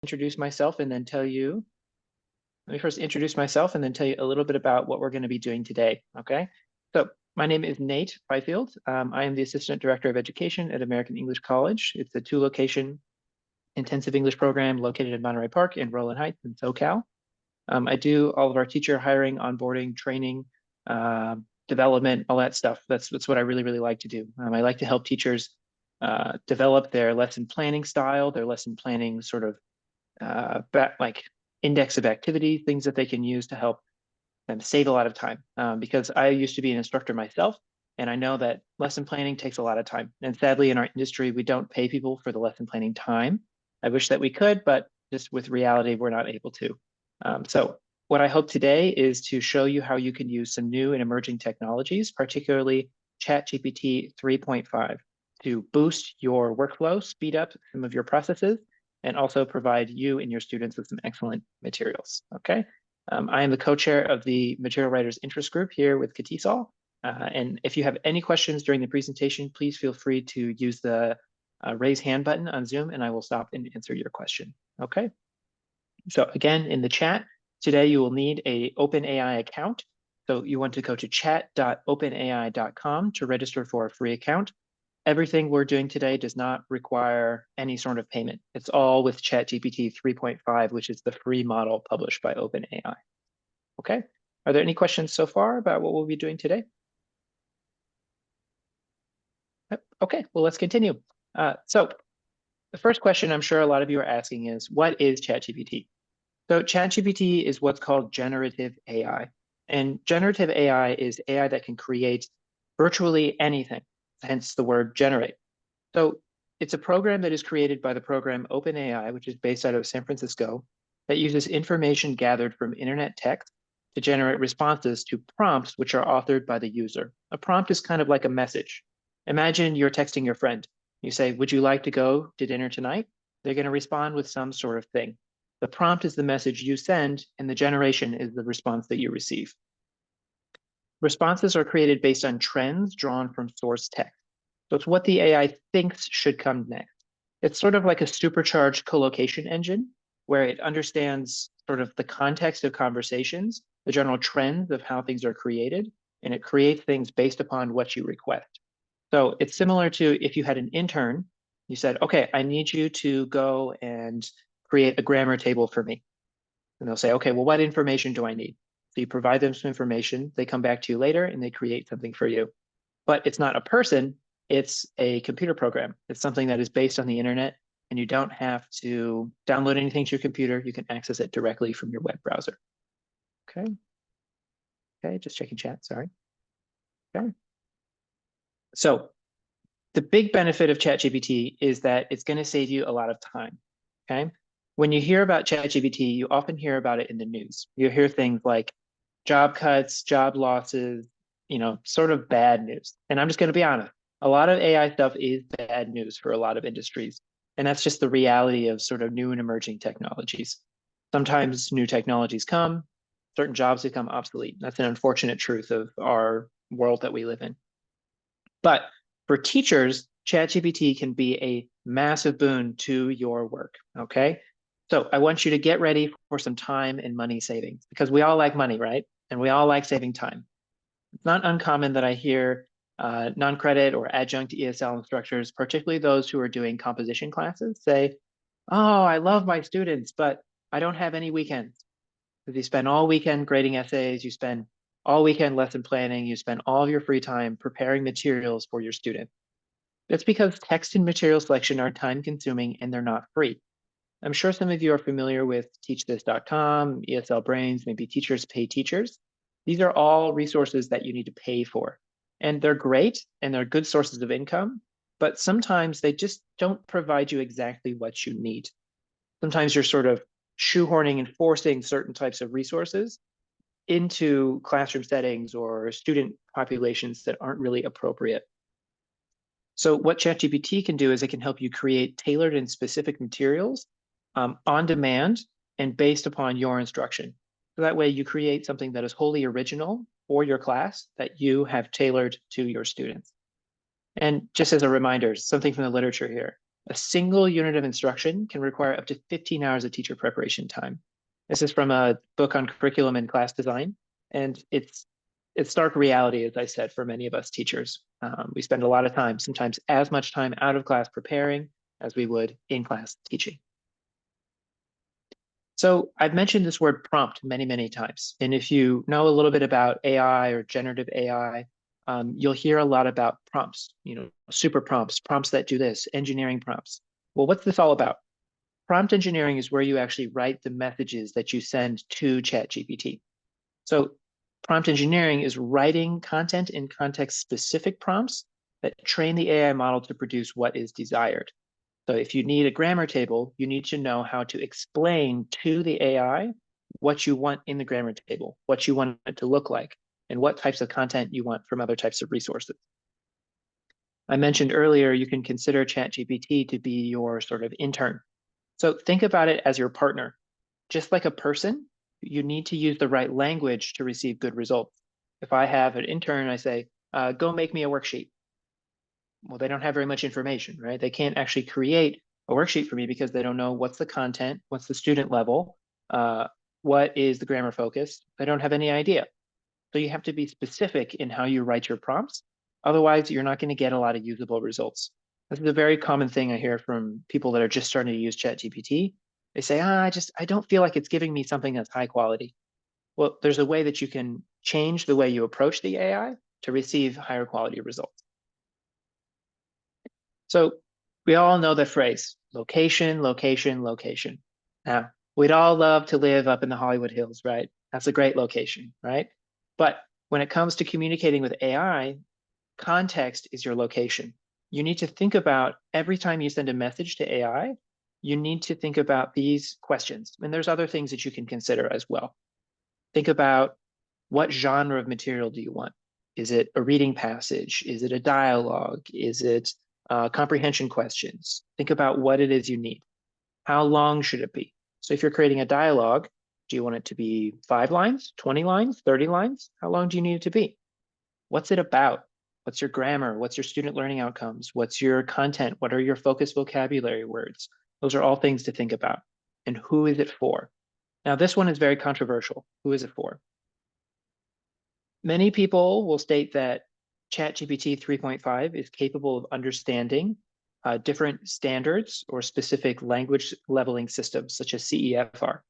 introduce myself and then tell you, let me first introduce myself and then tell you a little bit about what we're going to be doing today, okay? So my name is Nate Fifield. I am the Assistant Director of Education at American English College. It's a 2-location intensive English program located in Monterey Park in Rowland Heights in SoCal. I do all of our teacher hiring, onboarding, training, development, all that stuff. That's what I really, really like to do. I like to help teachers develop their lesson planning style, their lesson planning sort of like index of activity, things that they can use to help them save a lot of time. Because I used to be an instructor myself, and I know that lesson planning takes a lot of time. And sadly, in our industry, we don't pay people for the lesson planning time. I wish that we could, but just with reality, we're not able to. So what I hope today is to show you how you can use some new and emerging technologies, particularly ChatGPT 3.5, to boost your workflow, speed up some of your processes, and also provide you and your students with some excellent materials, okay? I am the co-chair of the Material Writers Interest Group here with CATESOL. And if you have any questions during the presentation, please feel free to use the raise hand button on Zoom and I will stop and answer your question, okay? So again, in the chat, today you will need an OpenAI account. So you want to go to chat.openai.com to register for a free account. Everything we're doing today does not require any sort of payment. It's all with ChatGPT 3.5, which is the free model published by OpenAI. Okay, are there any questions so far about what we'll be doing today? Okay, well, let's continue. So the first question I'm sure a lot of you are asking is, what is ChatGPT? So ChatGPT is what's called generative AI. And generative AI is AI that can create virtually anything, hence the word generate. So it's a program that is created by the program OpenAI, which is based out of San Francisco, that uses information gathered from internet text to generate responses to prompts which are authored by the user. A prompt is kind of like a message. Imagine you're texting your friend. You say, would you like to go to dinner tonight? They're going to respond with some sort of thing. The prompt is the message you send, and the generation is the response that you receive. Responses are created based on trends drawn from source text. So it's what the AI thinks should come next. It's sort of like a supercharged collocation engine, where it understands sort of the context of conversations, the general trends of how things are created, and it creates things based upon what you request. So it's similar to if you had an intern, you said, okay, I need you to go and create a grammar table for me. And they'll say, okay, well, what information do I need? So you provide them some information, they come back to you later and they create something for you. But it's not a person, it's a computer program. It's something that is based on the internet and you don't have to download anything to your computer. You can access it directly from your web browser. Okay. Okay, just checking chat, sorry. Okay. So the big benefit of ChatGPT is that it's going to save you a lot of time, okay? When you hear about ChatGPT, you often hear about it in the news. You hear things like job cuts, job losses, sort of bad news. And I'm just going to be honest, a lot of AI stuff is bad news for a lot of industries. And that's just the reality of sort of new and emerging technologies. Sometimes new technologies come, certain jobs become obsolete. That's an unfortunate truth of our world that we live in. But for teachers, ChatGPT can be a massive boon to your work, okay? So I want you to get ready for some time and money savings because we all like money, right? And we all like saving time. It's not uncommon that I hear non-credit or adjunct ESL instructors, particularly those who are doing composition classes, say, oh, I love my students, but I don't have any weekends. Because you spend all weekend grading essays, you spend all weekend lesson planning, you spend all of your free time preparing materials for your students. That's because text and material selection are time consuming and they're not free. I'm sure some of you are familiar with teachthis.com, ESL Brains, maybe Teachers Pay Teachers. These are all resources that you need to pay for. And they're great and they're good sources of income, but sometimes they just don't provide you exactly what you need. Sometimes you're sort of shoehorning and forcing certain types of resources into classroom settings or student populations that aren't really appropriate. So what ChatGPT can do is it can help you create tailored and specific materials on demand and based upon your instruction. So that way you create something that is wholly original for your class that you have tailored to your students. And just as a reminder, something from the literature here, A single unit of instruction can require up to 15 hours of teacher preparation time. This is from a book on curriculum and class design, and it's stark reality, as I said, for many of us teachers. We spend a lot of time, sometimes as much time out of class preparing as we would in class teaching. So I've mentioned this word prompt many, many times. And if you know a little bit about AI or generative AI, you'll hear a lot about prompts, super prompts, prompts that do this, engineering prompts. Well, what's this all about? Prompt engineering is where you actually write the messages that you send to ChatGPT. So prompt engineering is writing content in context-specific prompts that train the AI model to produce what is desired. So if you need a grammar table, you need to know how to explain to the AI what you want in the grammar table, what you want it to look like, and what types of content you want from other types of resources. I mentioned earlier, you can consider ChatGPT to be your sort of intern. So think about it as your partner. Just like a person, you need to use the right language to receive good results. If I have an intern, I say, go make me a worksheet. Well, they don't have very much information, right? They can't actually create a worksheet for me because they don't know what's the content, what's the student level, what is the grammar focus. They don't have any idea. So you have to be specific in how you write your prompts. Otherwise, you're not going to get a lot of usable results. This is a very common thing I hear from people that are just starting to use ChatGPT. They say, I don't feel like it's giving me something that's high quality. Well, there's a way that you can change the way you approach the AI to receive higher quality results. So we all know the phrase, location, location, location. Now, we'd all love to live up in the Hollywood Hills, right? That's a great location, right? But when it comes to communicating with AI, context is your location. You need to think about every time you send a message to AI, you need to think about these questions. And there's other things that you can consider as well. Think about what genre of material do you want? Is it a reading passage? Is it a dialogue? Is it comprehension questions? Think about what it is you need. How long should it be? So if you're creating a dialogue, do you want it to be 5 lines, 20 lines, 30 lines? How long do you need it to be? What's it about? What's your grammar? What's your student learning outcomes? What's your content? What are your focus vocabulary words? Those are all things to think about. And who is it for? Now, this one is very controversial. Who is it for? Many people will state that ChatGPT 3.5 is capable of understanding different standards or specific language leveling systems, such as CEFR.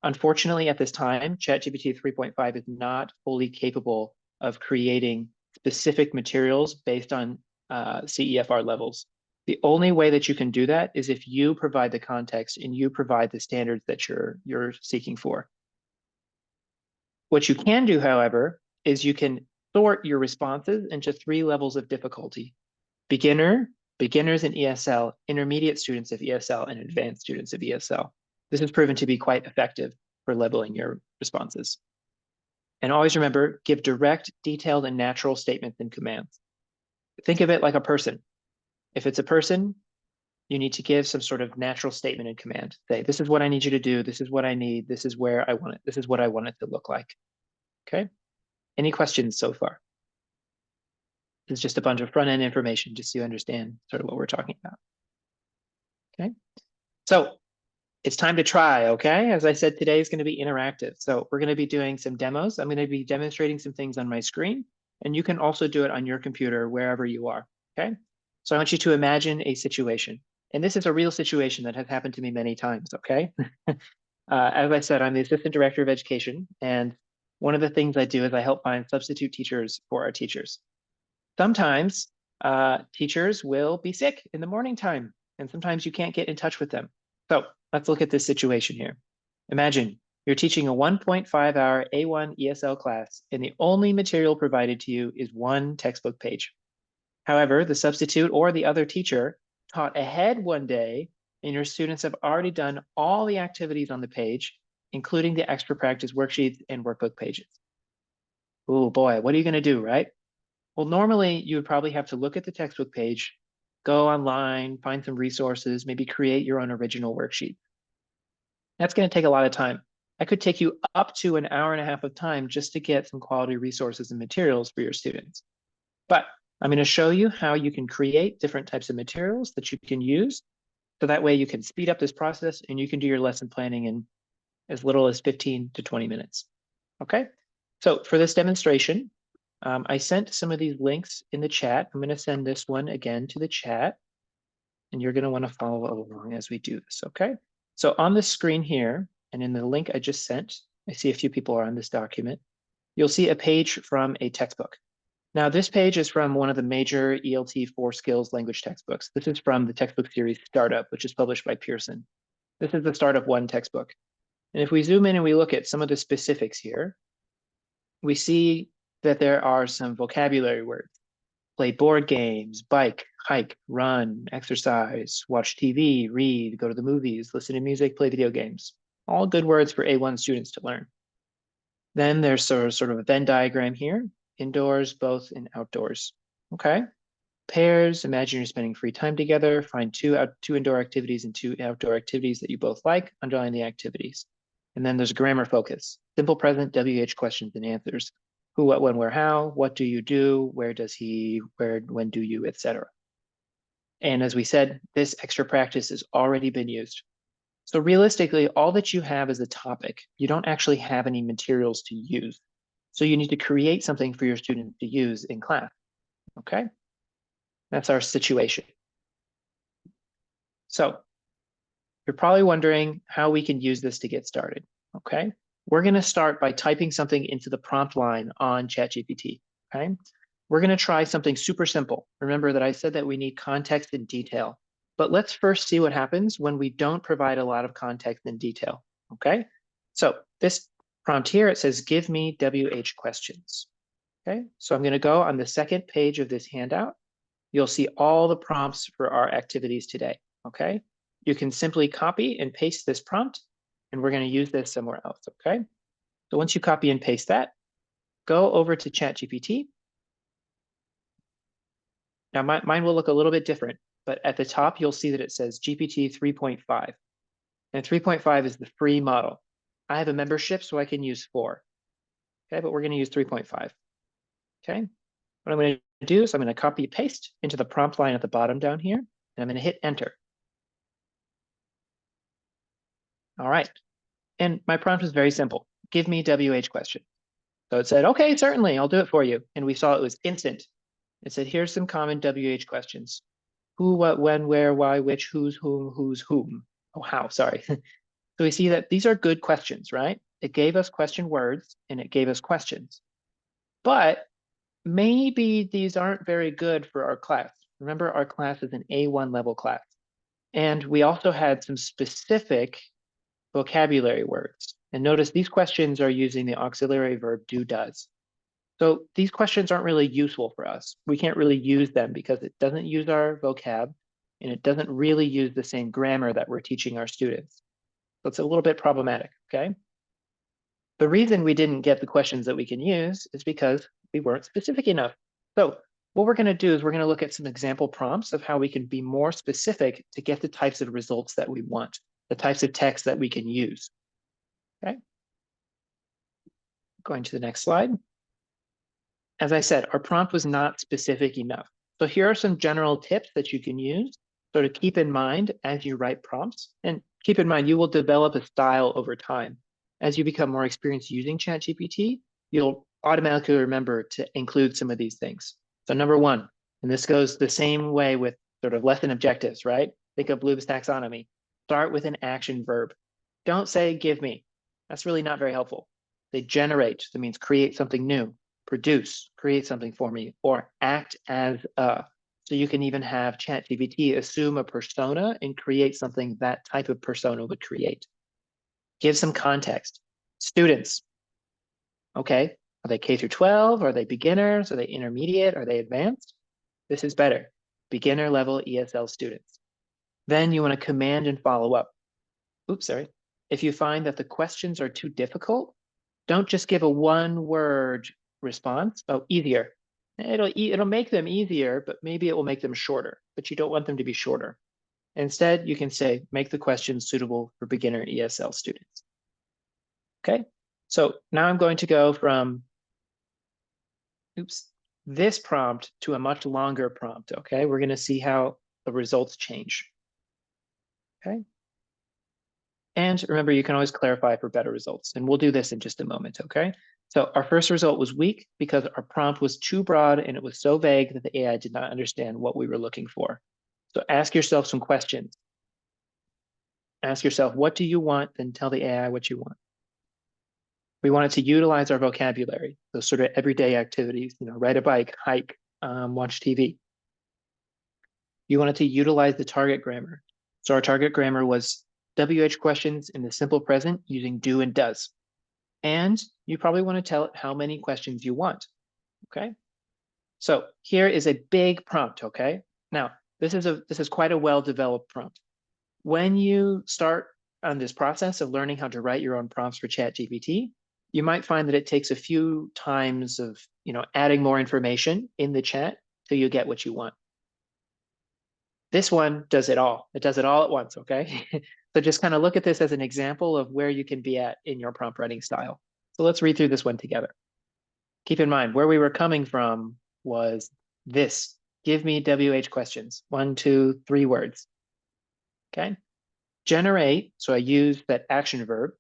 Unfortunately, at this time, ChatGPT 3.5 is not fully capable of creating specific materials based on CEFR levels. The only way that you can do that is if you provide the context and you provide the standards that you're seeking for. What you can do, however, is you can sort your responses into 3 levels of difficulty: beginner, beginners in ESL, intermediate students of ESL, and advanced students of ESL. This has proven to be quite effective for leveling your responses. And always remember, give direct, detailed, and natural statements and commands. Think of it like a person. If it's a person, you need to give some sort of natural statement and command. Say, this is what I need you to do. This is what I need. This is where I want it. This is what I want it to look like. Okay? Any questions so far? This is just a bunch of front-end information, just so you understand sort of what we're talking about. Okay? So it's time to try, okay? As I said, today is going to be interactive. So we're going to be doing some demos. I'm going to be demonstrating some things on my screen, and you can also do it on your computer wherever you are, okay? So I want you to imagine a situation. And this is a real situation that has happened to me many times, okay? As I said, I'm the Assistant Director of Education, and one of the things I do is I help find substitute teachers for our teachers. Sometimes teachers will be sick in the morning time, and sometimes you can't get in touch with them. So let's look at this situation here. Imagine you're teaching a 1.5-hour A1 ESL class, and the only material provided to you is 1 textbook page. However, the substitute or the other teacher taught ahead one day, and your students have already done all the activities on the page, including the extra practice worksheets and workbook pages. Oh boy, what are you going to do, right? Well, normally you would probably have to look at the textbook page, go online, find some resources, maybe create your own original worksheet. That's going to take a lot of time. That could take you up to an hour and a half of time just to get some quality resources and materials for your students. But I'm going to show you how you can create different types of materials that you can use So that way you can speed up this process and you can do your lesson planning in as little as 15 to 20 minutes. Okay, so for this demonstration, I sent some of these links in the chat. I'm going to send this one again to the chat, and you're going to want to follow along as we do this. Okay, so on the screen here and in the link I just sent, I see a few people are on this document. You'll see a page from a textbook. Now, this page is from one of the major ELT 4 skills language textbooks. This is from the textbook series Startup, which is published by Pearson. This is the Startup 1 textbook. And if we zoom in and we look at some of the specifics here, we see that there are some vocabulary words. Play board games, bike, hike, run, exercise, watch TV, read, go to the movies, listen to music, play video games. All good words for A1 students to learn. Then there's sort of a Venn diagram here. Indoors, both, and outdoors. Okay. Pairs, imagine you're spending free time together. Find two indoor activities and 2 outdoor activities that you both like. Underline the activities. And then there's grammar focus. Simple present, WH questions and answers. Who, what, when, where, how. What do you do? Where does he? Where, when do you, etc. And as we said, this extra practice has already been used. So realistically, all that you have is a topic. You don't actually have any materials to use. So you need to create something for your students to use in class, okay? That's our situation. So you're probably wondering how we can use this to get started, okay? We're gonna start by typing something into the prompt line on ChatGPT, okay? We're gonna try something super simple. Remember that I said that we need context and detail, but let's first see what happens when we don't provide a lot of context and detail, okay? So this prompt here, it says, give me WH questions. Okay, so I'm going to go on the second page of this handout. You'll see all the prompts for our activities today. Okay, you can simply copy and paste this prompt, and we're going to use this somewhere else. Okay, so once you copy and paste that, go over to ChatGPT. Now mine will look a little bit different, but at the top, you'll see that it says GPT 3.5. And 3.5 is the free model. I have a membership, so I can use 4. Okay, but we're going to use 3.5. Okay, what I'm going to do is I'm going to copy paste into the prompt line at the bottom down here, and I'm going to hit enter. All right, and my prompt is very simple. Give me WH question. So it said, okay, certainly, I'll do it for you. And we saw it was instant. It said, here's some common WH questions. Who, what, when, where, why, which, who's, whom. Oh, how, sorry. So we see that these are good questions, right? It gave us question words and it gave us questions. But maybe these aren't very good for our class. Remember, our class is an A1 level class. And we also had some specific vocabulary words. And notice these questions are using the auxiliary verb do, does. So these questions aren't really useful for us. We can't really use them because it doesn't use our vocab and it doesn't really use the same grammar that we're teaching our students. So it's a little bit problematic, okay? The reason we didn't get the questions that we can use is because we weren't specific enough. So what we're going to do is we're going to look at some example prompts of how we can be more specific to get the types of results that we want, the types of text that we can use. Okay. Going to the next slide. As I said, our prompt was not specific enough. So here are some general tips that you can use. So to keep in mind as you write prompts, and keep in mind, you will develop a style over time. As you become more experienced using ChatGPT, you'll automatically remember to include some of these things. So number one, and this goes the same way with sort of lesson objectives, right? Think of Bloom's taxonomy. Start with an action verb. Don't say give me. That's really not very helpful. Say generate. That means create something new. Produce, create something for me, or act as a. So you can even have ChatGPT assume a persona and create something that type of persona would create. Give some context. Students, okay, are they K through 12? Are they beginners? Are they intermediate? Are they advanced? This is better. Beginner level ESL students. Then you want to command and follow up. Oops, sorry. If you find that the questions are too difficult, don't just give a one-word response. Oh, easier. It'll make them easier, but maybe it will make them shorter, but you don't want them to be shorter. Instead, you can say, make the questions suitable for beginner ESL students. Okay, so now I'm going to go from, this prompt to a much longer prompt, okay? We're gonna see how the results change. Okay. And remember, you can always clarify for better results. And we'll do this in just a moment, okay? So our first result was weak because our prompt was too broad and it was so vague that the AI did not understand what we were looking for. So ask yourself some questions. Ask yourself, what do you want? Then tell the AI what you want. We want it to utilize our vocabulary, those sort of everyday activities, ride a bike, hike, watch TV. You want it to utilize the target grammar. So our target grammar was WH questions in the simple present using do and does. And you probably want to tell it how many questions you want, okay? So here is a big prompt, okay? Now, this is quite a well-developed prompt. When you start on this process of learning how to write your own prompts for ChatGPT, you might find that it takes a few times of, adding more information in the chat till you get what you want. This one does it all. It does it all at once, okay? So just kind of look at this as an example of where you can be at in your prompt writing style. So let's read through this one together. Keep in mind, where we were coming from was this. Give me WH questions. 1, 2, 3 words. Okay? Generate, so I use that action verb.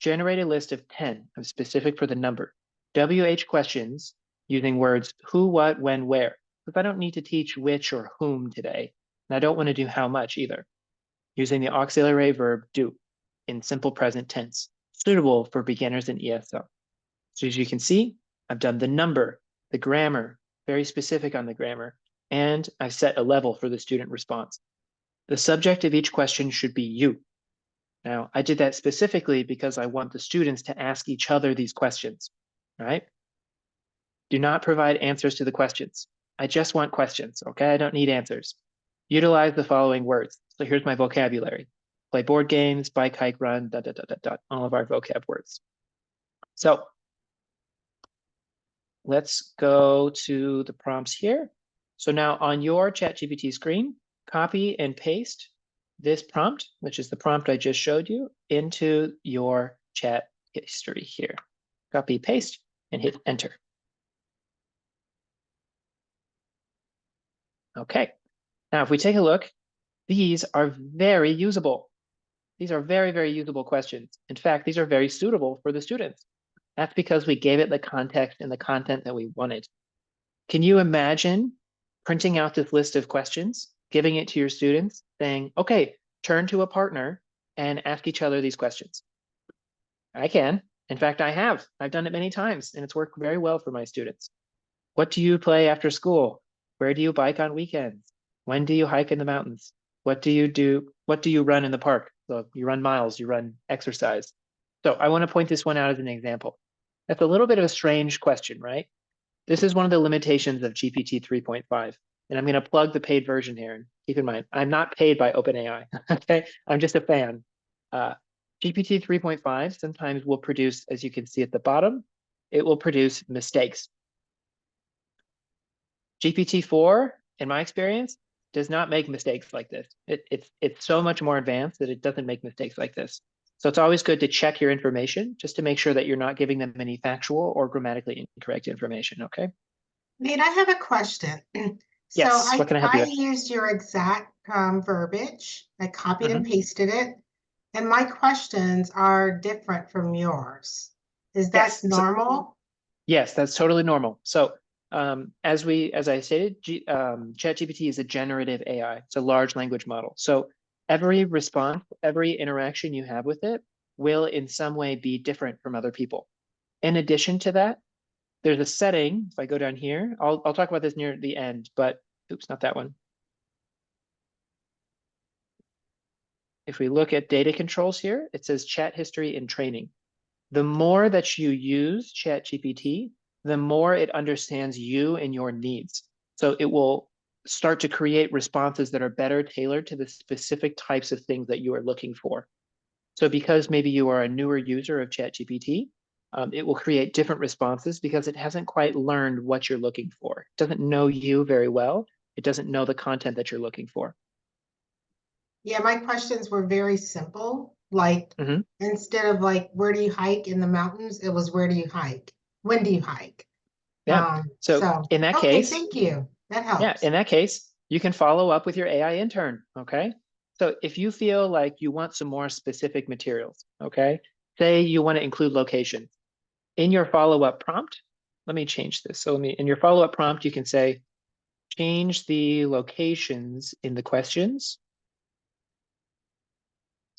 Generate a list of 10. I'm specific for the number. WH questions using words who, what, when, where. Because I don't need to teach which or whom today. And I don't want to do how much either. Using the auxiliary verb do in simple present tense, suitable for beginners in ESL. So as you can see, I've done the number, the grammar, very specific on the grammar, and I've set a level for the student response. The subject of each question should be you. Now, I did that specifically because I want the students to ask each other these questions, right? Do not provide answers to the questions. I just want questions, okay? I don't need answers. Utilize the following words. So here's my vocabulary. Play board games, bike, hike, run, all of our vocab words. So let's go to the prompts here. So now on your ChatGPT screen, copy and paste this prompt, which is the prompt I just showed you, into your chat history here. Copy, paste, and hit enter. Okay, now if we take a look, these are very usable. These are very, very usable questions. In fact, these are very suitable for the students. That's because we gave it the context and the content that we wanted. Can you imagine printing out this list of questions, giving it to your students, saying, okay, turn to a partner and ask each other these questions? I can. In fact, I have. I've done it many times, and it's worked very well for my students. What do you play after school? Where do you bike on weekends? When do you hike in the mountains? What do you do? What do you run in the park? So you run miles, you run exercise. So I want to point this one out as an example. That's a little bit of a strange question, right? This is one of the limitations of GPT 3.5. And I'm going to plug the paid version here. And keep in mind, I'm not paid by OpenAI. Okay, I'm just a fan. GPT 3.5 sometimes will produce, as you can see at the bottom, it will produce mistakes. GPT-4, in my experience, does not make mistakes like this. It's so much more advanced that it doesn't make mistakes like this. So it's always good to check your information just to make sure that you're not giving them any factual or grammatically incorrect information, okay? Nate, I have a question. Yes, So what can I help you I with? used your exact verbiage. I copied and Mhm. pasted it, and my questions are different from yours. Is that Yes, normal? yes, that's totally normal. So as I stated, ChatGPT is a generative AI. It's a large language model. So every response, every interaction you have with it will in some way be different from other people. In addition to that, there's a setting. If I go down here, I'll talk about this near the end, but oops, not that one. If we look at data controls here, it says chat history and training. The more that you use ChatGPT, the more it understands you and your needs. So it will start to create responses that are better tailored to the specific types of things that you are looking for. So because maybe you are a newer user of ChatGPT, it will create different responses because it hasn't quite learned what you're looking for. It doesn't know you very well. It doesn't know the content that you're looking for. Yeah, my questions were very simple. Like Mhm. instead of like, where do you hike in the mountains? It was, where do you hike? When do you hike? Yeah. So So, in that okay, case, thank you. That yeah, helps. in that case, you can follow up with your AI intern, okay? So if you feel like you want some more specific materials, okay, say you want to include locations in your follow-up prompt, let me change this. So in your follow-up prompt, you can say, change the locations in the questions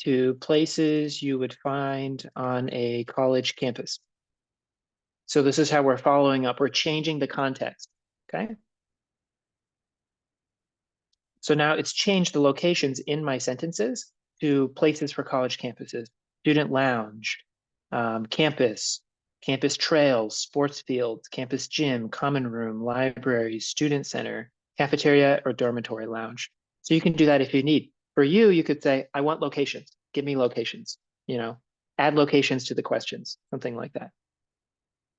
to places you would find on a college campus. So this is how we're following up. We're changing the context, okay? So now it's changed the locations in my sentences to places for college campuses, student lounge, campus, campus trails, sports fields, campus gym, common room, library, student center, cafeteria, or dormitory lounge. So you can do that if you need. For you, you could say, I want locations. Give me locations, add locations to the questions, something like that.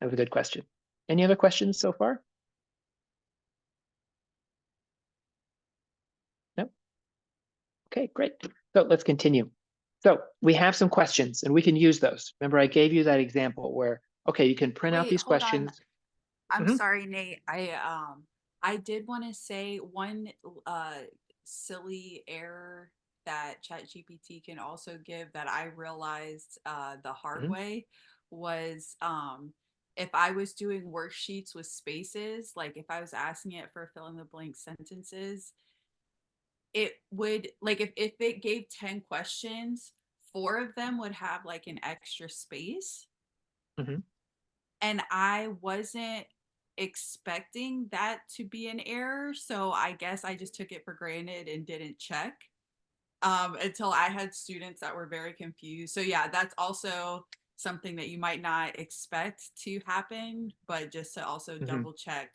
That was a good question. Any other questions so far? No? Okay, great. So let's continue. So we have some questions and we can use those. Remember, I gave you that example where, okay, you can print out Wait, these hold on. questions. I'm Mhm, sorry, Nate. I did want to say one silly error that ChatGPT can also give that I realized the hard mhm, way was if I was doing worksheets with spaces, like if I was asking it for fill in the blank sentences, it would like if it gave 10 questions, 4 of them would have like an extra space. mhm, And I wasn't expecting that to be an error, so I guess I just took it for granted and didn't check until I had students that were very confused. So yeah, that's also something that you might not expect to happen, but just to also mhm. double check.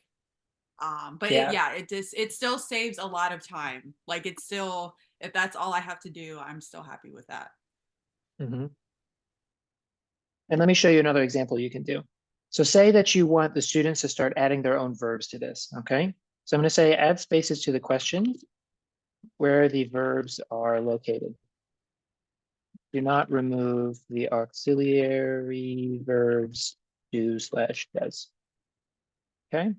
But Yeah. yeah, it still saves a lot of time. Like it's still, if that's all I have to do, I'm still happy with that. Mhm. And let me show you another example you can do. So say that you want the students to start adding their own verbs to this, okay? So I'm going to say add spaces to the question where the verbs are located. Do not remove the auxiliary verbs do/does. Okay.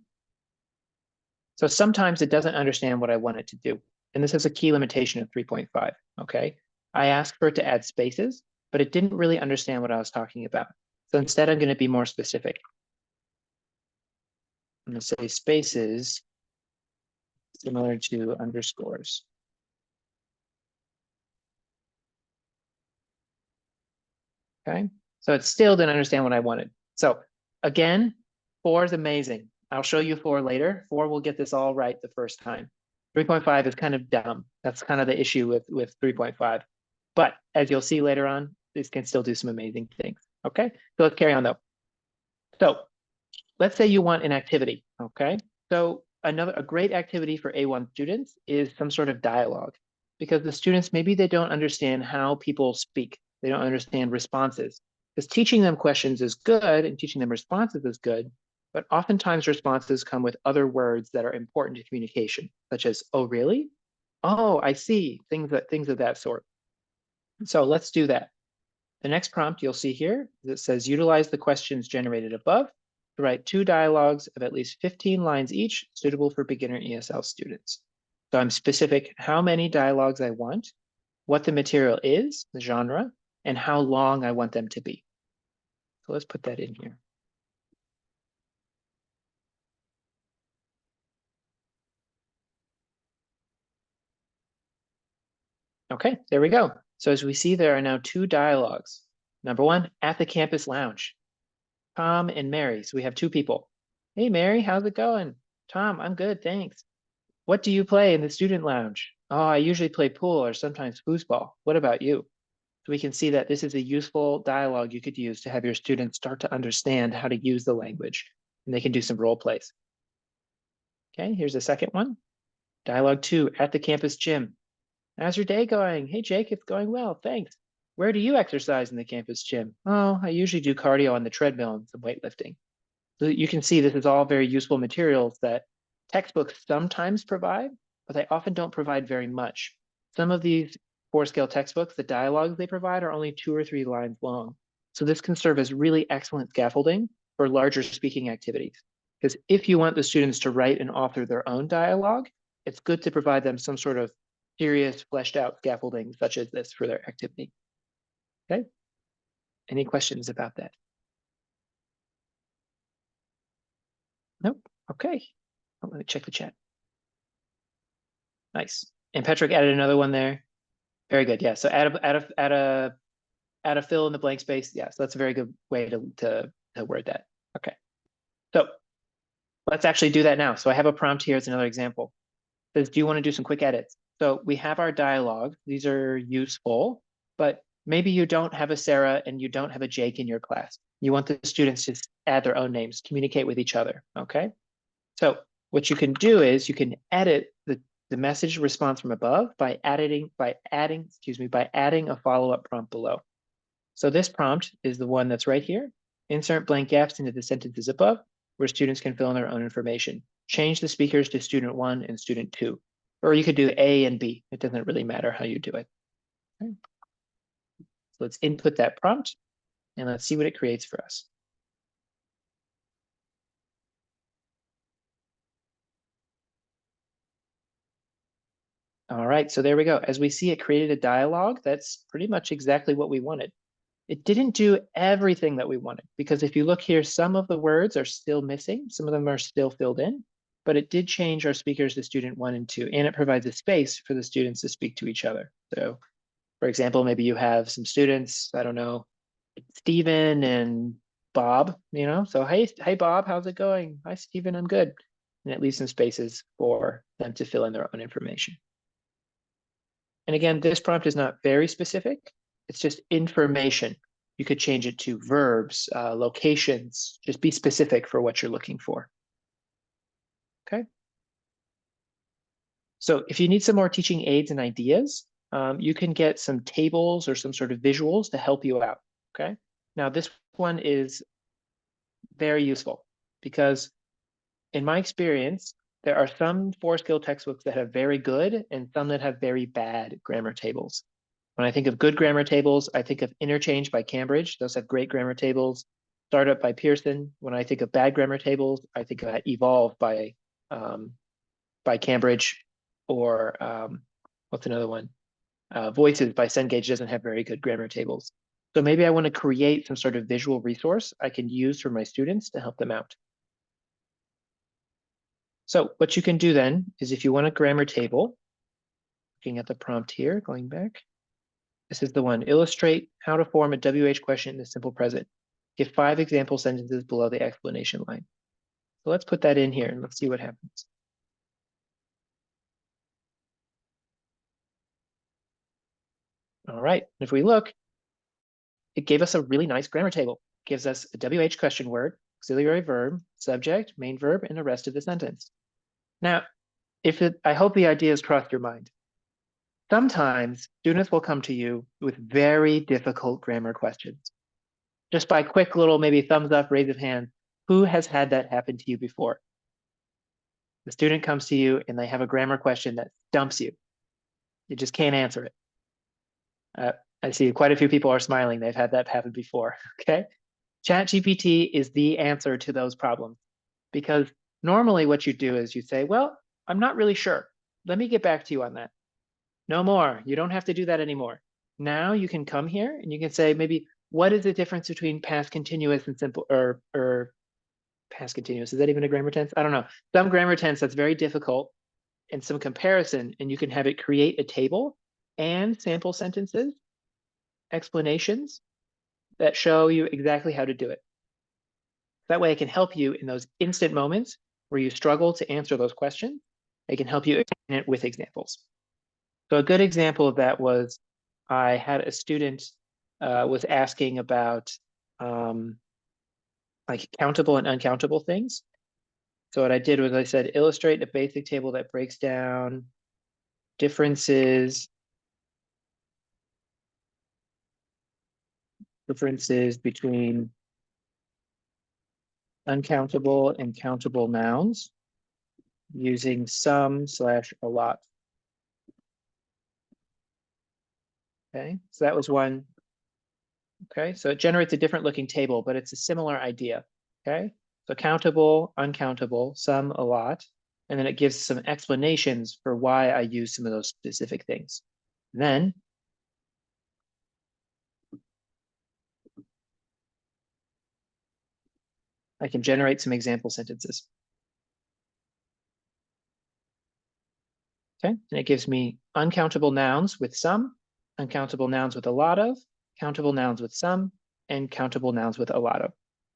So sometimes it doesn't understand what I want it to do. And this is a key limitation of 3.5. Okay. I asked for it to add spaces, but it didn't really understand what I was talking about. So instead, I'm going to be more specific. I'm going to say spaces similar to underscores. Okay. So it still didn't understand what I wanted. So again, 4 is amazing. I'll show you 4 later. 4 will get this all right the first time. 3.5 is kind of dumb. That's kind of the issue with 3.5. But as you'll see later on, this can still do some amazing things. Okay, so let's carry on though. So let's say you want an activity. Okay, so a great activity for A1 students is some sort of dialogue, because the students, maybe they don't understand how people speak. They don't understand responses. Because teaching them questions is good and teaching them responses is good, but oftentimes responses come with other words that are important to communication, such as, oh, really? Oh, I see, things of that sort. So let's do that. The next prompt you'll see here that says utilize the questions generated above to write 2 dialogues of at least 15 lines each suitable for beginner ESL students. So I'm specific how many dialogues I want, what the material is, the genre, and how long I want them to be. So let's put that in here. Okay, there we go. So as we see, there are now 2 dialogues. Number 1, at the campus lounge. Tom and Mary. So we have 2 people. Hey, Mary, how's it going? Tom, I'm good, thanks. What do you play in the student lounge? Oh, I usually play pool or sometimes foosball. What about you? So we can see that this is a useful dialogue you could use to have your students start to understand how to use the language, and they can do some role plays. Okay, here's the second one. Dialogue 2, at the campus gym. How's your day going? Hey, Jake, it's going well, thanks. Where do you exercise in the campus gym? Oh, I usually do cardio on the treadmill and some weightlifting. So you can see this is all very useful materials that textbooks sometimes provide, but they often don't provide very much. Some of these 4-scale textbooks, the dialogues they provide are only 2 or 3 lines long. So this can serve as really excellent scaffolding for larger speaking activities. Because if you want the students to write and author their own dialogue, it's good to provide them some sort of serious fleshed out scaffolding such as this for their activity. Okay. Any questions about that? Nope. Okay. Oh, let me check the chat. Nice. And Patrick added another one there. Very good. Yeah. So add a fill in the blank space. Yeah. So that's a very good way to word that. Okay. So let's actually do that now. So I have a prompt here as another example. It says, do you want to do some quick edits? So we have our dialogue. These are useful, but maybe you don't have a Sarah and you don't have a Jake in your class. You want the students to add their own names, communicate with each other. Okay. So what you can do is you can edit the message response from above by adding a follow-up prompt below. So this prompt is the one that's right here. Insert blank gaps into the sentences above where students can fill in their own information. Change the speakers to student 1 and student 2. Or you could do A and B. It doesn't really matter how you do it. Okay. So let's input that prompt and let's see what it creates for us. All right, so there we go. As we see, it created a dialogue. That's pretty much exactly what we wanted. It didn't do everything that we wanted, because if you look here, some of the words are still missing. Some of them are still filled in, but it did change our speakers to student 1 and 2, and it provides a space for the students to speak to each other. So for example, maybe you have some students, I don't know, Stephen and Bob, so hey Bob, how's it going? Hi Stephen, I'm good. And it leaves some spaces for them to fill in their own information. And again, this prompt is not very specific. It's just information. You could change it to verbs, locations, just be specific for what you're looking for. Okay. So if you need some more teaching aids and ideas, you can get some tables or some sort of visuals to help you out. Okay. Now this one is very useful because in my experience, there are some 4-skill textbooks that have very good and some that have very bad grammar tables. When I think of good grammar tables, I think of Interchange by Cambridge. Those have great grammar tables. Startup by Pearson. When I think of bad grammar tables, I think of Evolve by Cambridge, or what's another one? Voices by Cengage doesn't have very good grammar tables. So maybe I want to create some sort of visual resource I can use for my students to help them out. So what you can do then is if you want a grammar table, looking at the prompt here, going back, this is the one. Illustrate how to form a WH question in the simple present. Give 5 example sentences below the explanation line. So let's put that in here and let's see what happens. All right, if we look, it gave us a really nice grammar table. It gives us a WH question word, auxiliary verb, subject, main verb, and the rest of the sentence. Now, I hope the ideas crossed your mind. Sometimes students will come to you with very difficult grammar questions. Just by quick little maybe thumbs up, raise of hand, who has had that happen to you before? The student comes to you and they have a grammar question that stumps you. You just can't answer it. I see quite a few people are smiling. They've had that happen before, okay? ChatGPT is the answer to those problems because normally what you do is you say, well, I'm not really sure. Let me get back to you on that. No more. You don't have to do that anymore. Now you can come here and you can say maybe, what is the difference between past continuous and simple or past continuous? Is that even a grammar tense? I don't know. Some grammar tense that's very difficult and some comparison, and you can have it create a table and sample sentences, explanations that show you exactly how to do it. That way I can help you in those instant moments where you struggle to answer those questions. I can help you explain it with examples. So a good example of that was I had a student was asking about like countable and uncountable things. So what I did was I said, illustrate a basic table that breaks down differences between uncountable and countable nouns using some/a lot. Okay, so that was one. Okay, so it generates a different looking table, but it's a similar idea. Okay, so countable, uncountable, some, a lot. And then it gives some explanations for why I use some of those specific things. Then I can generate some example sentences. Okay, and it gives me uncountable nouns with some, uncountable nouns with a lot of, countable nouns with some, and countable nouns with a lot of.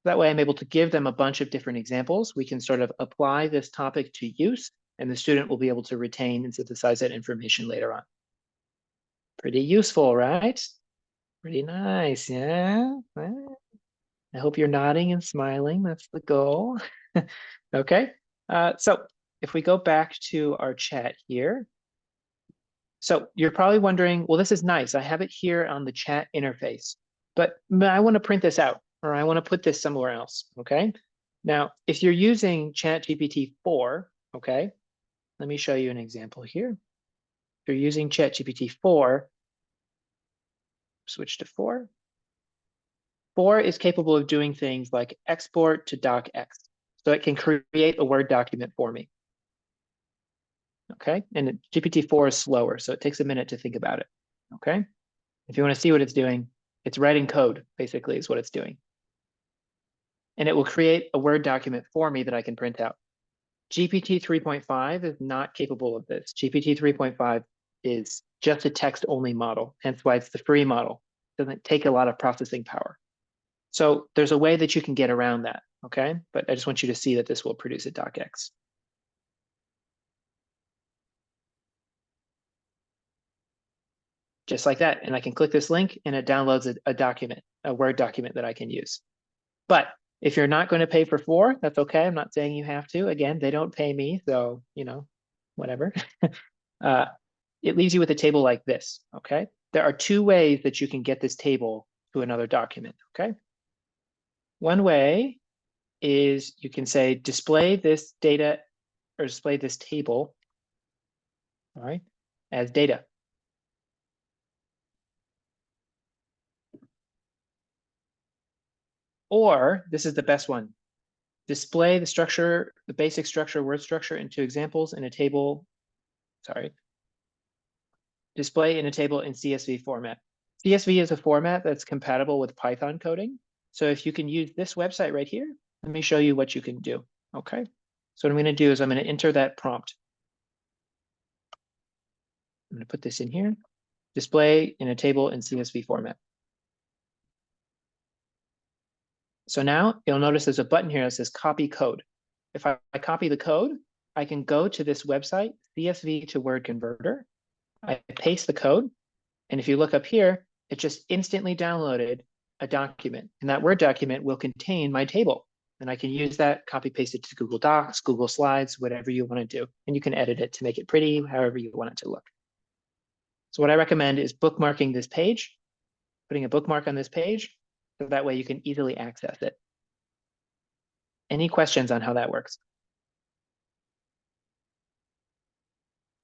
That way I'm able to give them a bunch of different examples. We can sort of apply this topic to use, and the student will be able to retain and synthesize that information later on. Pretty useful, right? Pretty nice, yeah? I hope you're nodding and smiling. That's the goal. Okay, so if we go back to our chat here, so you're probably wondering, well, this is nice. I have it here on the chat interface, but I want to print this out, or I want to put this somewhere else, okay? Now, if you're using ChatGPT 4, okay, let me show you an example here. If you're using ChatGPT 4, switch to 4. 4 is capable of doing things like export to docx. So it can create a Word document for me. Okay, and GPT-4 is slower, so it takes a minute to think about it. Okay, if you want to see what it's doing, it's writing code, basically, is what it's doing. And it will create a Word document for me that I can print out. GPT 3.5 is not capable of this. GPT 3.5 is just a text-only model, hence why it's the free model. It doesn't take a lot of processing power. So there's a way that you can get around that, okay? But I just want you to see that this will produce a docx. Just like that. And I can click this link and it downloads a document, a Word document that I can use. But if you're not going to pay for 4, that's okay. I'm not saying you have to. Again, they don't pay me, so, you know, whatever. It leaves you with a table like this, okay? There are 2 ways that you can get this table to another document, okay? One way is you can say, display this data or display this table, all right, as data. Or this is the best one. Display the structure, the basic structure, word structure into examples in a table, sorry. Display in a table in CSV format. CSV is a format that's compatible with Python coding. So if you can use this website right here, let me show you what you can do, okay? So what I'm gonna do is I'm gonna enter that prompt. I'm gonna put this in here. Display in a table in CSV format. So now you'll notice there's a button here that says copy code. If I copy the code, I can go to this website, CSV to Word Converter. I paste the code. And if you look up here, it just instantly downloaded a document. And that Word document will contain my table. And I can use that, copy paste it to Google Docs, Google Slides, whatever you want to do. And you can edit it to make it pretty, however you want it to look. So what I recommend is bookmarking this page, putting a bookmark on this page, so that way you can easily access it. Any questions on how that works?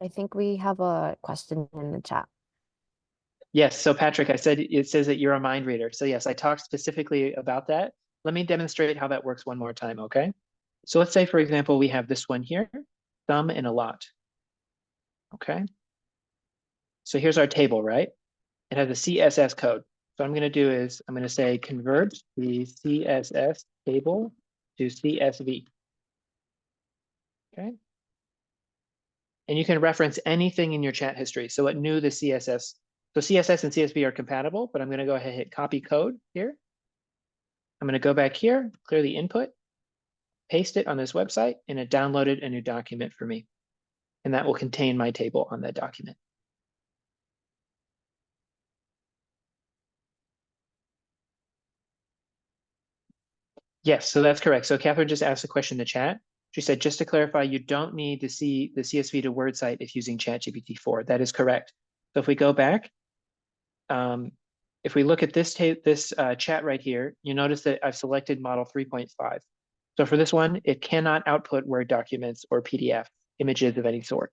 I think we have a question in the chat. Yes, so Patrick, I said it says that you're a mind reader. So yes, I talked specifically about that. Let me demonstrate how that works one more time, okay? So let's say, for example, we have this one here, some and a lot, okay? So here's our table, right? It has a CSS code. So what I'm gonna do is I'm gonna say convert the CSS table to CSV, okay? And you can reference anything in your chat history. So it knew the CSS. So CSS and CSV are compatible, but I'm gonna go ahead and hit copy code here. I'm gonna go back here, clear the input, paste it on this website, and it downloaded a new document for me. And that will contain my table on that document. Yes, so that's correct. So Catherine just asked a question in the chat. She said, just to clarify, you don't need to see the CSV to Word site if using ChatGPT 4. That is correct. So if we go back, if we look at this chat right here, you notice that I've selected model 3.5. So for this one, it cannot output Word documents or PDF images of any sort.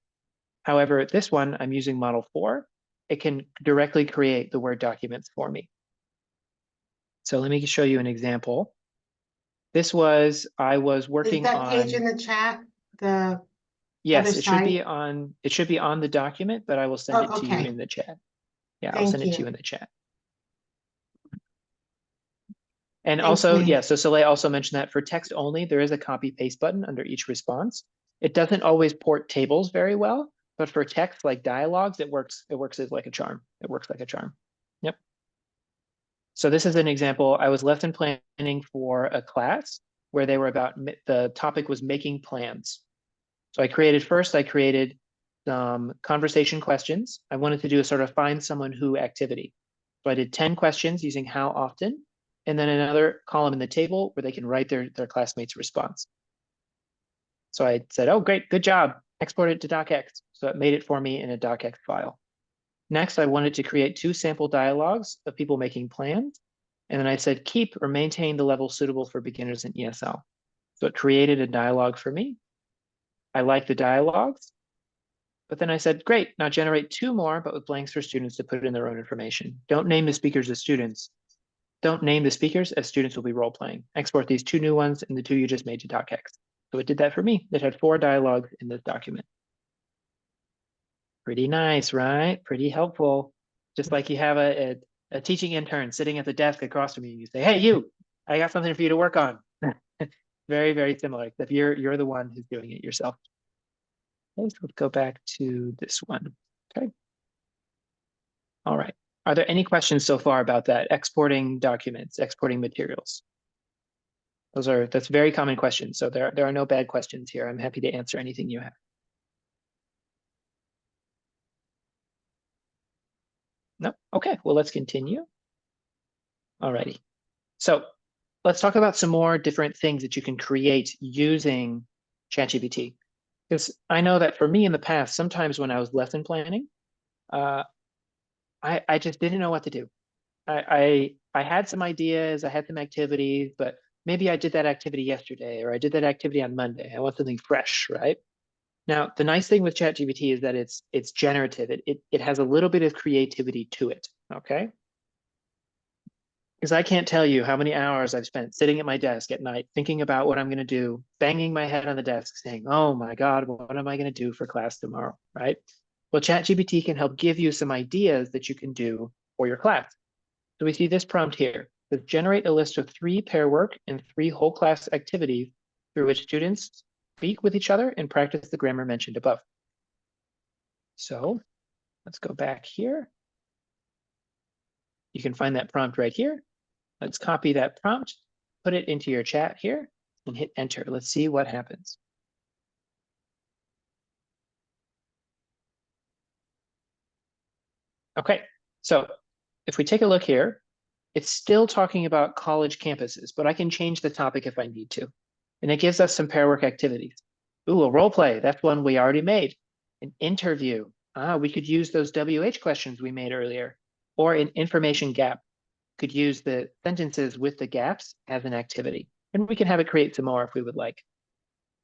However, this one, I'm using model 4. It can directly create the Word documents for me. So let me show you an example. This was, I was working Is that on. page in the chat, the Yes, Other it should be side? on, it should be on the document, but I will send it Oh, to you okay. in the chat. Yeah, I'll Thank send it to you. you in the chat. And Thanks, also, ma'am. yeah, so Soleil also mentioned that for text only, there is a copy paste button under each response. It doesn't always port tables very well, but for text like dialogues, it works as like a charm. It works like a charm. Yep. So this is an example. I was lesson planning for a class where they were about, the topic was making plans. So I created some conversation questions. I wanted to do a sort of find someone who activity. So I did 10 questions using how often, and then another column in the table where they can write their classmates' response. So I said, oh, great, good job. Export it to docx. So it made it for me in a docx file. Next, I wanted to create 2 sample dialogues of people making plans. And then I said, keep or maintain the level suitable for beginners in ESL. So it created a dialogue for me. I like the dialogues. But then I said, great, now generate 2 more, but with blanks for students to put in their own information. Don't name the speakers as students. Don't name the speakers as students will be role playing. Export these 2 new ones and the 2 you just made to docx. So it did that for me. It had 4 dialogues in this document. Pretty nice, right? Pretty helpful. Just like you have a teaching intern sitting at the desk across from you. You say, hey, you, I got something for you to work on. Very, very similar, except you're the one who's doing it yourself. Okay, so let's go back to this one. Okay. All right. Are there any questions so far about that? Exporting documents, exporting materials. That's very common questions. So there are no bad questions here. I'm happy to answer anything you have. No? Okay, well, let's continue. All righty. So let's talk about some more different things that you can create using ChatGPT. Because I know that for me in the past, sometimes when I was lesson planning, I just didn't know what to do. I had some ideas, I had some activities, but maybe I did that activity yesterday or I did that activity on Monday. I want something fresh, right? Now, the nice thing with ChatGPT is that it's generative. It has a little bit of creativity to it, okay? Because I can't tell you how many hours I've spent sitting at my desk at night thinking about what I'm going to do, banging my head on the desk saying, oh my God, what am I going to do for class tomorrow, right? Well, ChatGPT can help give you some ideas that you can do for your class. So we see this prompt here. It says, generate a list of 3 pair work and 3 whole class activities through which students speak with each other and practice the grammar mentioned above. So let's go back here. You can find that prompt right here. Let's copy that prompt, put it into your chat here, and hit enter. Let's see what happens. Okay, so if we take a look here, it's still talking about college campuses, but I can change the topic if I need to. And it gives us some pair work activities. Ooh, a role play, that's one we already made. An interview, we could use those WH questions we made earlier. Or an information gap, could use the sentences with the gaps as an activity. And we can have it create some more if we would like.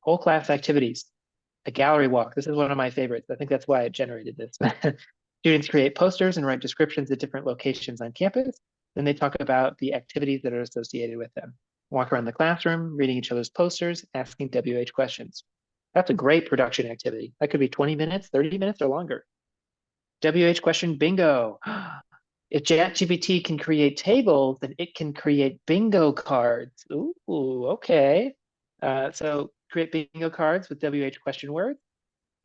Whole class activities, a gallery walk. This is one of my favorites. I think that's why it generated this. Students create posters and write descriptions at different locations on campus. Then they talk about the activities that are associated with them. Walk around the classroom, reading each other's posters, asking WH questions. That's a great production activity. That could be 20 minutes, 30 minutes, or longer. WH question bingo. If ChatGPT can create tables, then it can create bingo cards. Ooh, okay. So create bingo cards with WH question words,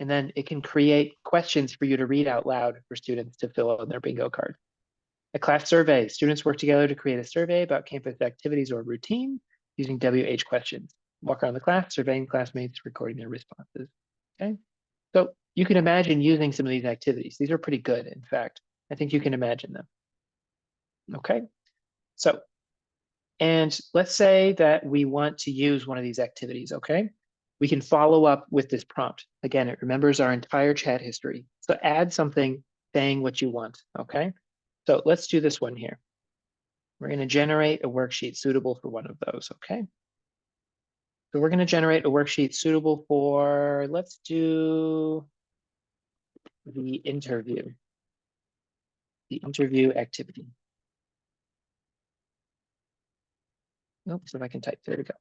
and then it can create questions for you to read out loud for students to fill out their bingo card. A class survey. Students work together to create a survey about campus activities or routine using WH questions. Walk around the class, surveying classmates, recording their responses. Okay. So you can imagine using some of these activities. These are pretty good, in fact. I think you can imagine them. Okay. So, and let's say that we want to use one of these activities, okay? We can follow up with this prompt. Again, it remembers our entire chat history. So add something saying what you want, okay? So let's do this one here. We're going to generate a worksheet suitable for one of those, okay? So we're going to generate a worksheet suitable for, let's do the interview activity. Oops, if I can type, there we go.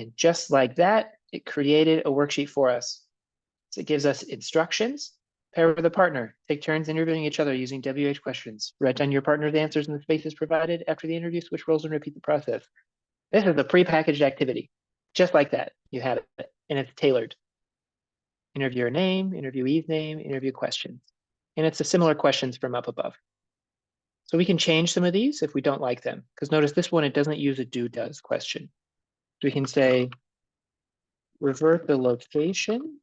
And just like that, it created a worksheet for us. So it gives us instructions. Pair with a partner. Take turns interviewing each other using WH questions. Write down your partner's answers in the spaces provided. After the interview, switch roles and repeat the process. This is a prepackaged activity. Just like that, you have it, and it's tailored. Interviewer name, interviewee's name, interview questions. And it's the similar questions from up above. So we can change some of these if we don't like them. Because notice this one, it doesn't use a do-does question. So we can say, revert the location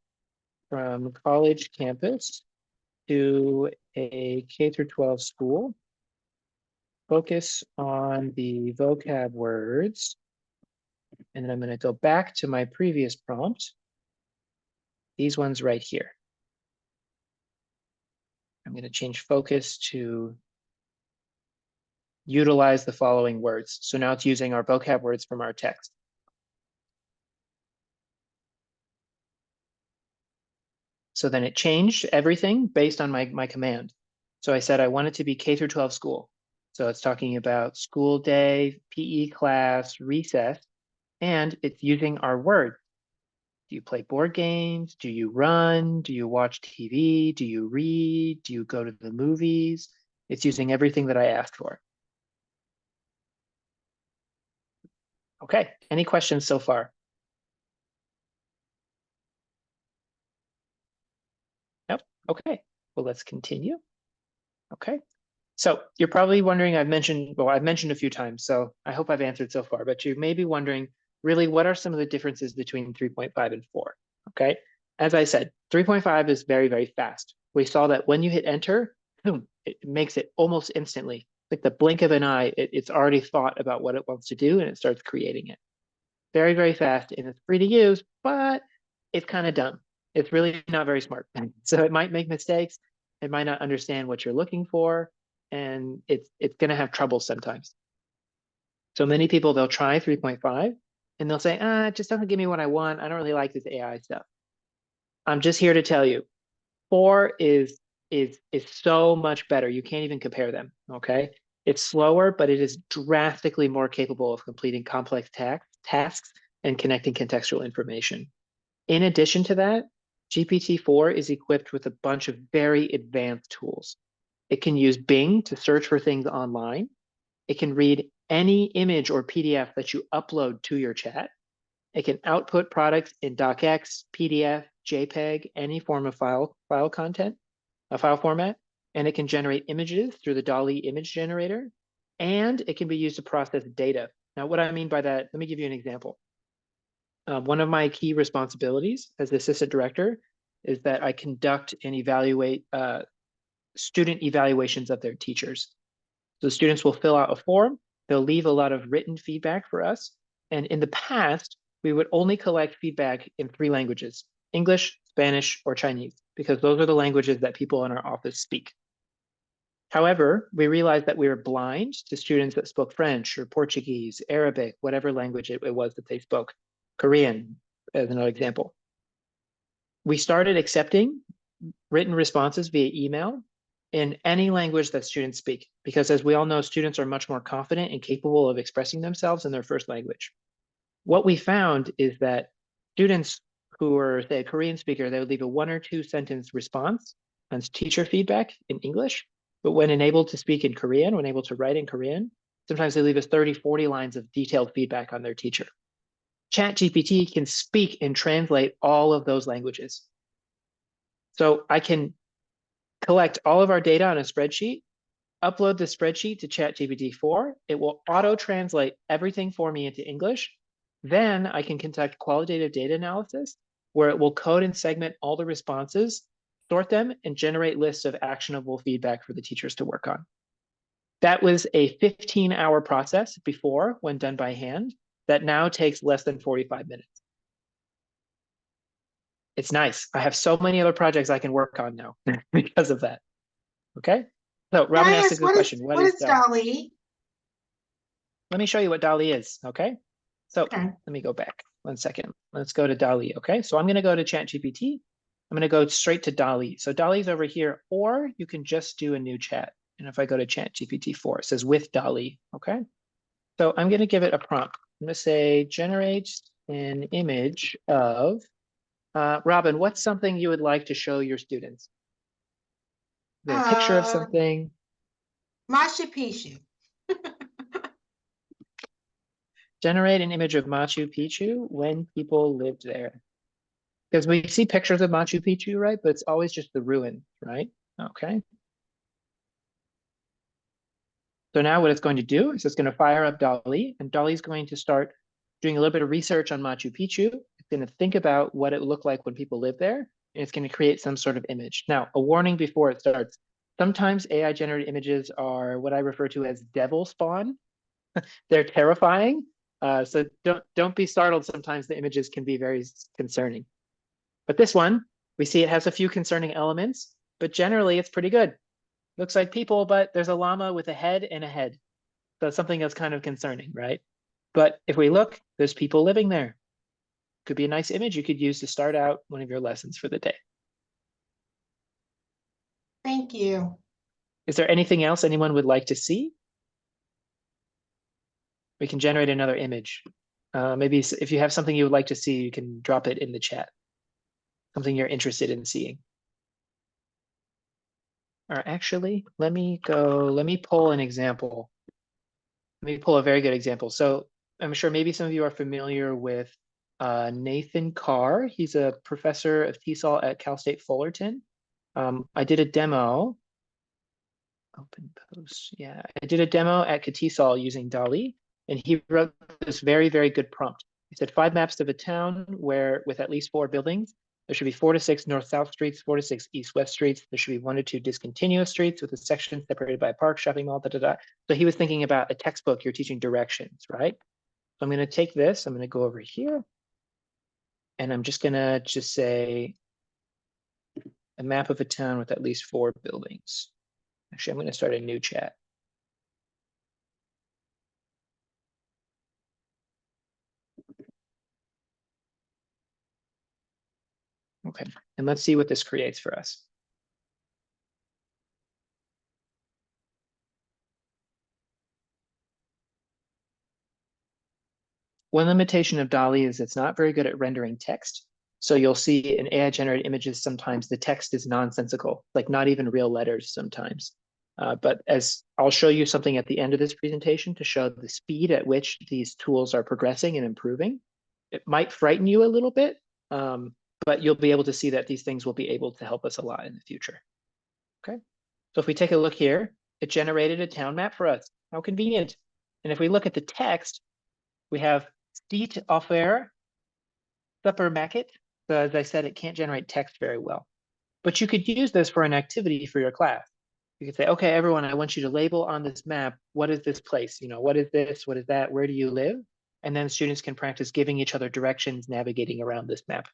from college campus to a K-12 school. Focus on the vocab words. And then I'm going to go back to my previous prompt. These ones right here. I'm going to change focus to utilize the following words. So now it's using our vocab words from our text. So then it changed everything based on my command. So I said I want it to be K-12 school. So it's talking about school day, PE class, recess, and it's using our words. Do you play board games? Do you run? Do you watch TV? Do you read? Do you go to the movies? It's using everything that I asked for. Okay, any questions so far? Nope, okay, well, let's continue. Okay, so you're probably wondering, I've mentioned a few times, so I hope I've answered so far, but you may be wondering, really, what are some of the differences between 3.5 and 4? Okay, as I said, 3.5 is very, very fast. We saw that when you hit enter, boom, it makes it almost instantly. Like the blink of an eye, it's already thought about what it wants to do and it starts creating it. Very, very fast, and it's free to use, but it's kind of dumb. It's really not very smart. So it might make mistakes. It might not understand what you're looking for, and it's going to have trouble sometimes. So many people, they'll try 3.5 and they'll say, it just doesn't give me what I want. I don't really like this AI stuff. I'm just here to tell you, 4 is so much better. You can't even compare them, okay? It's slower, but it is drastically more capable of completing complex tasks and connecting contextual information. In addition to that, GPT-4 is equipped with a bunch of very advanced tools. It can use Bing to search for things online. It can read any image or PDF that you upload to your chat. It can output products in docx, PDF, JPEG, any form of file content, a file format, and it can generate images through the DALL-E image generator, and it can be used to process data. Now, what I mean by that, let me give you an example. One of my key responsibilities as the assistant director is that I conduct and evaluate student evaluations of their teachers. So students will fill out a form, they'll leave a lot of written feedback for us, and in the past, we would only collect feedback in 3 languages, English, Spanish, or Chinese, because those are the languages that people in our office speak. However, we realized that we were blind to students that spoke French or Portuguese, Arabic, whatever language it was that they spoke, Korean, as another example. We started accepting written responses via email in any language that students speak, because as we all know, students are much more confident and capable of expressing themselves in their first language. What we found is that students who are, say, a Korean speaker, they would leave a 1 or 2 sentence response on teacher feedback in English, but when enabled to speak in Korean, when able to write in Korean, sometimes they leave us 30, 40 lines of detailed feedback on their teacher. ChatGPT can speak and translate all of those languages. So I can collect all of our data on a spreadsheet, upload the spreadsheet to ChatGPT 4. It will auto-translate everything for me into English. Then I can conduct qualitative data analysis, where it will code and segment all the responses, sort them, and generate lists of actionable feedback for the teachers to work on. That was a 15-hour process before, when done by hand, that now takes less than 45 minutes. It's nice. I have so many other projects I can work on now because of that. Okay. So Robin asked a good question. What is DALL-E? Let me show you what DALL-E is. Okay. So Okay. let me go back 1 second. Let's go to DALL-E. Okay. So I'm going to go to ChatGPT. I'm going to go straight to DALL-E. So DALL-E is over here, or you can just do a new chat. And if I go to ChatGPT 4, it says with DALL-E. Okay. So I'm going to give it a prompt. I'm going to say generate an image of, Robin, what's something you would like to show your students? The picture of something. Machu Picchu. Generate an image of Machu Picchu when people lived there. Because we see pictures of Machu Picchu, right? But it's always just the ruin, right? Okay. So now what it's going to do is it's going to fire up DALL-E, and DALL-E is going to start doing a little bit of research on Machu Picchu. It's going to think about what it looked like when people lived there, and it's going to create some sort of image. Now, a warning before it starts. Sometimes AI generated images are what I refer to as devil spawn. They're terrifying. So don't be startled. Sometimes the images can be very concerning. But this one, we see it has a few concerning elements, but generally it's pretty good. Looks like people, but there's a llama with a head and a head. So something that's kind of concerning, right? But if we look, there's people living there. Could be a nice image you could use to start out one of your lessons for the day. Thank you. Is there anything else anyone would like to see? We can generate another image. Maybe if you have something you would like to see, you can drop it in the chat. Something you're interested in seeing. Or actually, let me pull an example. Let me pull a very good example. So I'm sure maybe some of you are familiar with Nathan Carr. He's a professor of TESOL at Cal State Fullerton. I did a demo. Open post. Yeah, I did a demo at CATESOL using DALL-E, and he wrote this very, very good prompt. He said 5 maps of a town where with at least 4 buildings. There should be 4 to 6 north-south streets, 4 to 6 east-west streets. There should be 1 to 2 discontinuous streets with a section separated by a park, shopping mall, So he was thinking about a textbook, you're teaching directions, right? So I'm going to take this, I'm going to go over here, and I'm just going to say a map of a town with at least 4 buildings. Actually, I'm going to start a new chat. Okay, and let's see what this creates for us. One limitation of DALL-E is it's not very good at rendering text. So you'll see in AI generated images, sometimes the text is nonsensical, like not even real letters sometimes. But as I'll show you something at the end of this presentation to show the speed at which these tools are progressing and improving. It might frighten you a little bit, but you'll be able to see that these things will be able to help us a lot in the future. Okay, so if we take a look here, it generated a town map for us. How convenient. And if we look at the text, we have Steet offer supermarket. So as I said, it can't generate text very well. But you could use this for an activity for your class. You could say, okay, everyone, I want you to label on this map, what is this place? You know, what is this? What is that? Where do you live? And then students can practice giving each other directions, navigating around this map.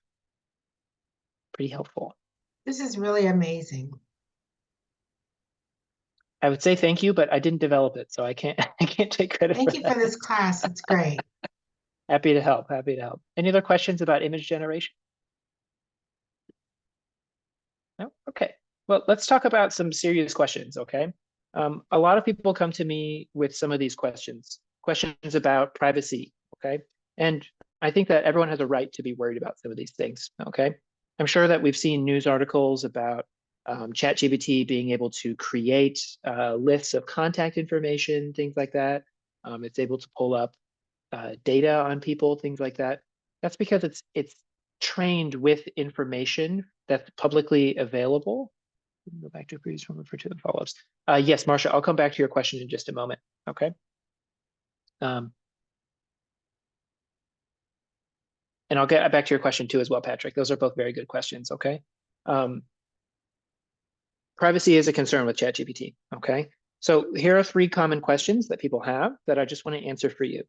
Pretty helpful. This is really amazing. I would say thank you, but I didn't develop it, so I can't take credit Thank for you that. for this class. It's great. Happy to help, happy to help. Any other questions about image generation? No? Okay. Well, let's talk about some serious questions, okay? A lot of people come to me with some of these questions about privacy, okay? And I think that everyone has a right to be worried about some of these things, okay? I'm sure that we've seen news articles about ChatGPT being able to create lists of contact information, things like that. It's able to pull up data on people, things like that. That's because it's trained with information that's publicly available. Go back to previous one, refer to the follow-ups. Yes, Marcia, I'll come back to your question in just a moment. Okay. And I'll get back to your question too as well, Patrick. Those are both very good questions. Okay. Privacy is a concern with ChatGPT. Okay. So here are 3 common questions that people have that I just want to answer for you.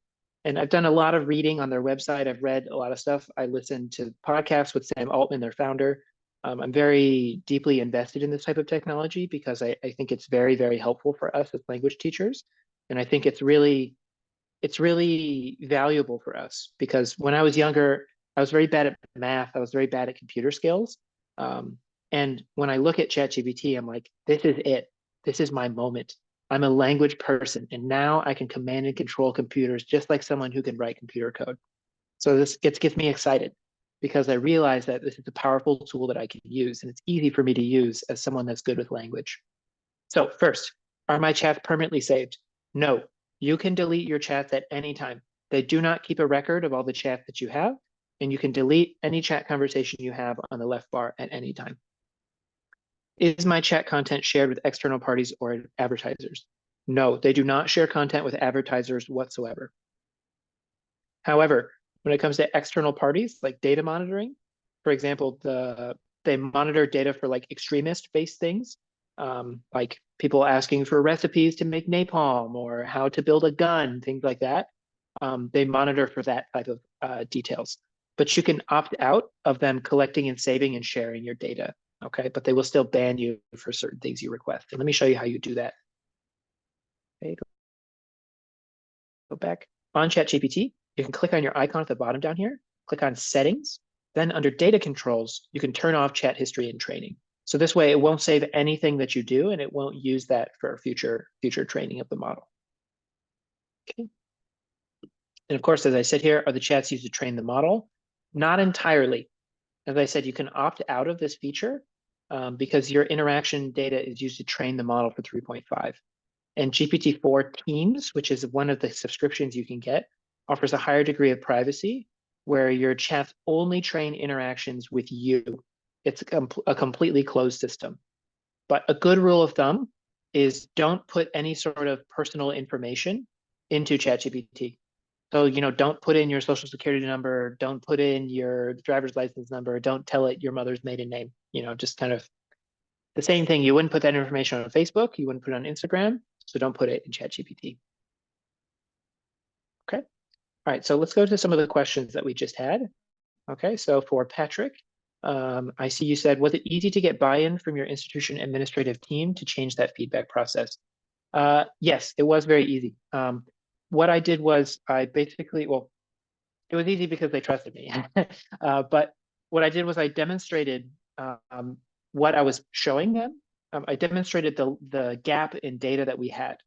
And I've done a lot of reading on their website. I've read a lot of stuff. I listened to podcasts with Sam Altman, their founder. I'm very deeply invested in this type of technology because I think it's very, very helpful for us as language teachers. And I think it's really valuable for us because when I was younger, I was very bad at math. I was very bad at computer skills. And when I look at ChatGPT, I'm like, this is it. This is my moment. I'm a language person, and now I can command and control computers just like someone who can write computer code. So this gets me excited because I realize that this is a powerful tool that I can use, and it's easy for me to use as someone that's good with language. So first, are my chats permanently saved? No, you can delete your chats at any time. They do not keep a record of all the chats that you have, and you can delete any chat conversation you have on the left bar at any time. Is my chat content shared with external parties or advertisers? No, they do not share content with advertisers whatsoever. However, when it comes to external parties like data monitoring, for example, they monitor data for like extremist-based things, like people asking for recipes to make napalm or how to build a gun, things like that. They monitor for that type of details. But you can opt out of them collecting and saving and sharing your data, okay? But they will still ban you for certain things you request. And let me show you how you do that. Okay, go back. On ChatGPT, you can click on your icon at the bottom down here, click on settings, then under data controls, you can turn off chat history and training. So this way it won't save anything that you do and it won't use that for future training of the model. Okay. And of course, as I said here, are the chats used to train the model? Not entirely. As I said, you can opt out of this feature because your interaction data is used to train the model for 3.5. And GPT-4 Teams, which is one of the subscriptions you can get, offers a higher degree of privacy where your chats only train interactions with you. It's a completely closed system. But a good rule of thumb is don't put any sort of personal information into ChatGPT. So, don't put in your social security number, don't put in your driver's license number, don't tell it your mother's maiden name, just kind of the same thing. You wouldn't put that information on Facebook, you wouldn't put it on Instagram, so don't put it in ChatGPT. Okay. All right, so let's go to some of the questions that we just had. Okay, so for Patrick, I see you said, was it easy to get buy-in from your institution administrative team to change that feedback process? Yes, it was very easy. What I did was I basically, well, it was easy because they trusted me. But what I did was I demonstrated what I was showing them. I demonstrated the gap in data that we had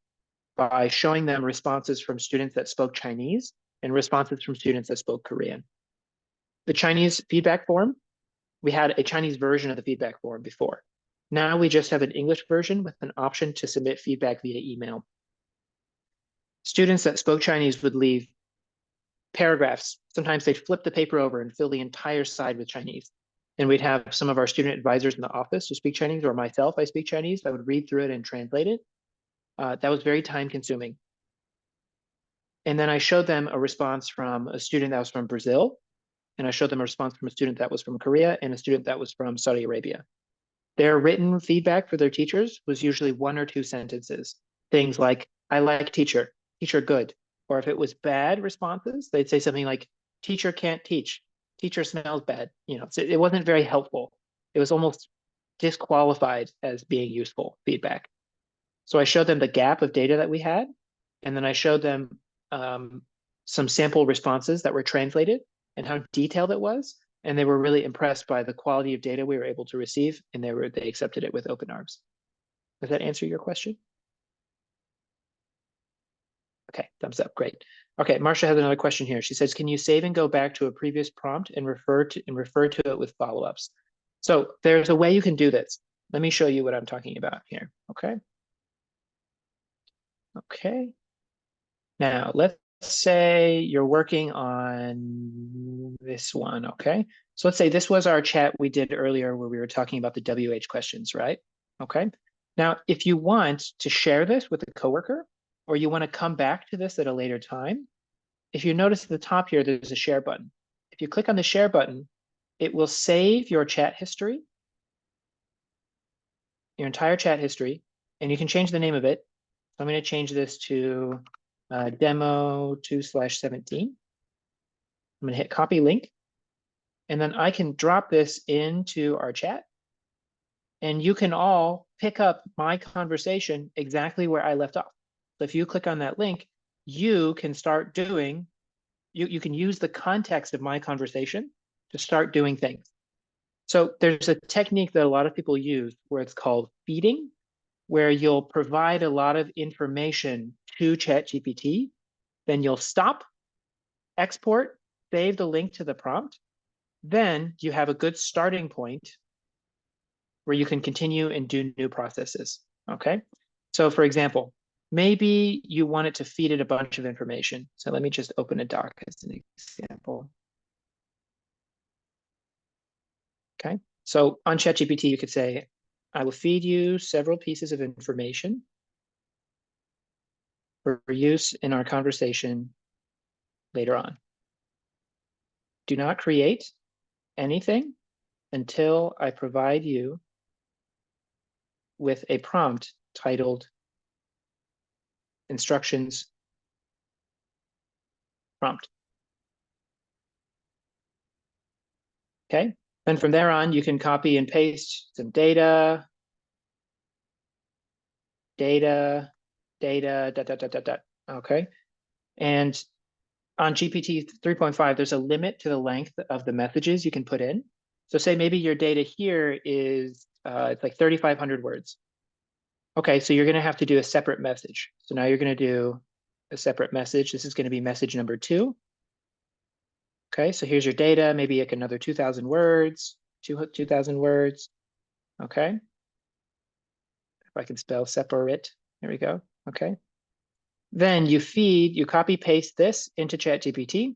by showing them responses from students that spoke Chinese and responses from students that spoke Korean. The Chinese feedback form, we had a Chinese version of the feedback form before. Now we just have an English version with an option to submit feedback via email. Students that spoke Chinese would leave paragraphs. Sometimes they'd flip the paper over and fill the entire side with Chinese. And we'd have some of our student advisors in the office who speak Chinese, or myself, I speak Chinese. I would read through it and translate it. That was very time consuming. And then I showed them a response from a student that was from Brazil, and I showed them a response from a student that was from Korea and a student that was from Saudi Arabia. Their written feedback for their teachers was usually 1 or 2 sentences. Things like, I like teacher, teacher good. Or if it was bad responses, they'd say something like, teacher can't teach, teacher smells bad. So it wasn't very helpful. It was almost disqualified as being useful feedback. So I showed them the gap of data that we had, and then I showed them some sample responses that were translated and how detailed it was. And they were really impressed by the quality of data we were able to receive, and they accepted it with open arms. Does that answer your question? Okay, thumbs up, great. Okay, Marcia has another question here. She says, can you save and go back to a previous prompt and refer to it with follow-ups? So there's a way you can do this. Let me show you what I'm talking about here, okay? Okay. Now, let's say you're working on this one, okay? So let's say this was our chat we did earlier where we were talking about the WH questions, right? Okay. Now, if you want to share this with a coworker, or you want to come back to this at a later time, if you notice at the top here, there's a share button. If you click on the share button, it will save your chat history, your entire chat history, and you can change the name of it. So I'm going to change this to demo 2/17. I'm going to hit copy link, and then I can drop this into our chat, and you can all pick up my conversation exactly where I left off. So if you click on that link, you can start doing, you can use the context of my conversation to start doing things. So there's a technique that a lot of people use where it's called feeding, where you'll provide a lot of information to ChatGPT, then you'll stop, export, save the link to the prompt, then you have a good starting point where you can continue and do new processes, okay? So for example, maybe you want it to feed it a bunch of information. So let me just open a doc as an example. Okay, so on ChatGPT, you could say, I will feed you several pieces of information for use in our conversation later on. Do not create anything until I provide you with a prompt titled instructions prompt. Okay, then from there on, you can copy and paste some data, okay? And on GPT 3.5, there's a limit to the length of the messages you can put in. So say maybe your data here is, it's like 3,500 words. Okay, so you're gonna have to do a separate message. So now you're gonna do a separate message. This is gonna be message number 2. Okay, so here's your data, maybe like another 2,000 words, 2,000 words. Okay. If I can spell separate, there we go. Okay. Then you copy paste this into ChatGPT.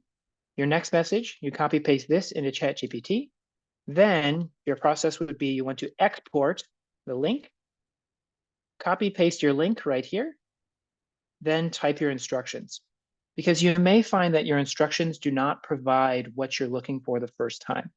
Your next message, you copy paste this into ChatGPT. Then your process would be you want to export the link, copy paste your link right here, then type your instructions. Because you may find that your instructions do not provide what you're looking for the first time.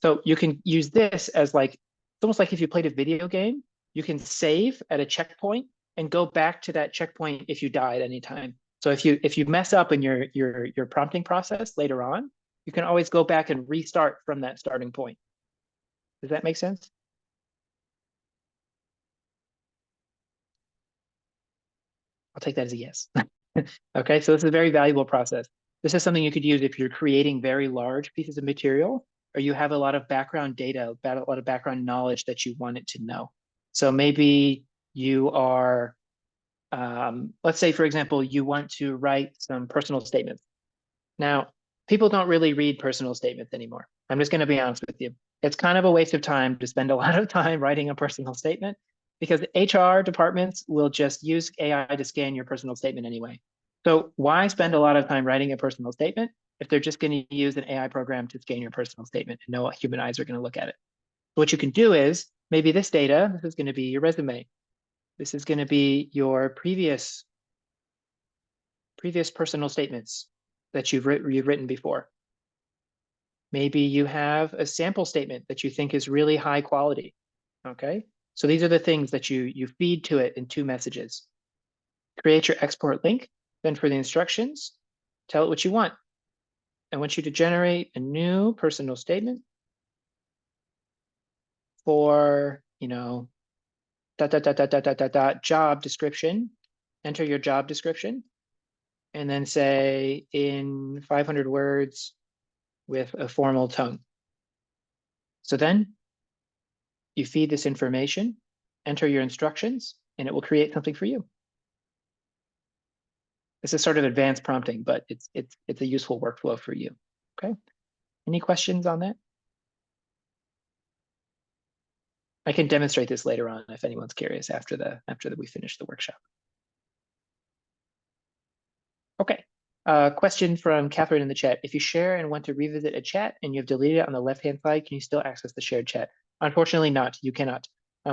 So you can use this as like, it's almost like if you played a video game, you can save at a checkpoint and go back to that checkpoint if you die at any time. So if you mess up in your prompting process later on, you can always go back and restart from that starting point. Does that make sense? I'll take that as a yes. Okay, so this is a very valuable process. This is something you could use if you're creating very large pieces of material, or you have a lot of background data, a lot of background knowledge that you want it to know. So maybe you are, let's say, for example, you want to write some personal statements. Now, people don't really read personal statements anymore. I'm just going to be honest with you. It's kind of a waste of time to spend a lot of time writing a personal statement because HR departments will just use AI to scan your personal statement anyway. So why spend a lot of time writing a personal statement if they're just going to use an AI program to scan your personal statement and no human eyes are going to look at it? So what you can do is maybe this data, this is going to be your resume. This is going to be your previous personal statements that you've written before. Maybe you have a sample statement that you think is really high quality, okay? So these are the things that you feed to it in 2 messages. Create your export link, then for the instructions, tell it what you want. I want you to generate a new personal statement for, job description. Enter your job description, and then say in 500 words with a formal tone. So then you feed this information, enter your instructions, and it will create something for you. This is sort of advanced prompting, but it's a useful workflow for you. Okay. Any questions on that? I can demonstrate this later on if anyone's curious after we finish the workshop. Okay. Question from Catherine in the chat. If you share and want to revisit a chat and you've deleted it on the left-hand side, can you still access the shared chat? Unfortunately not, you cannot.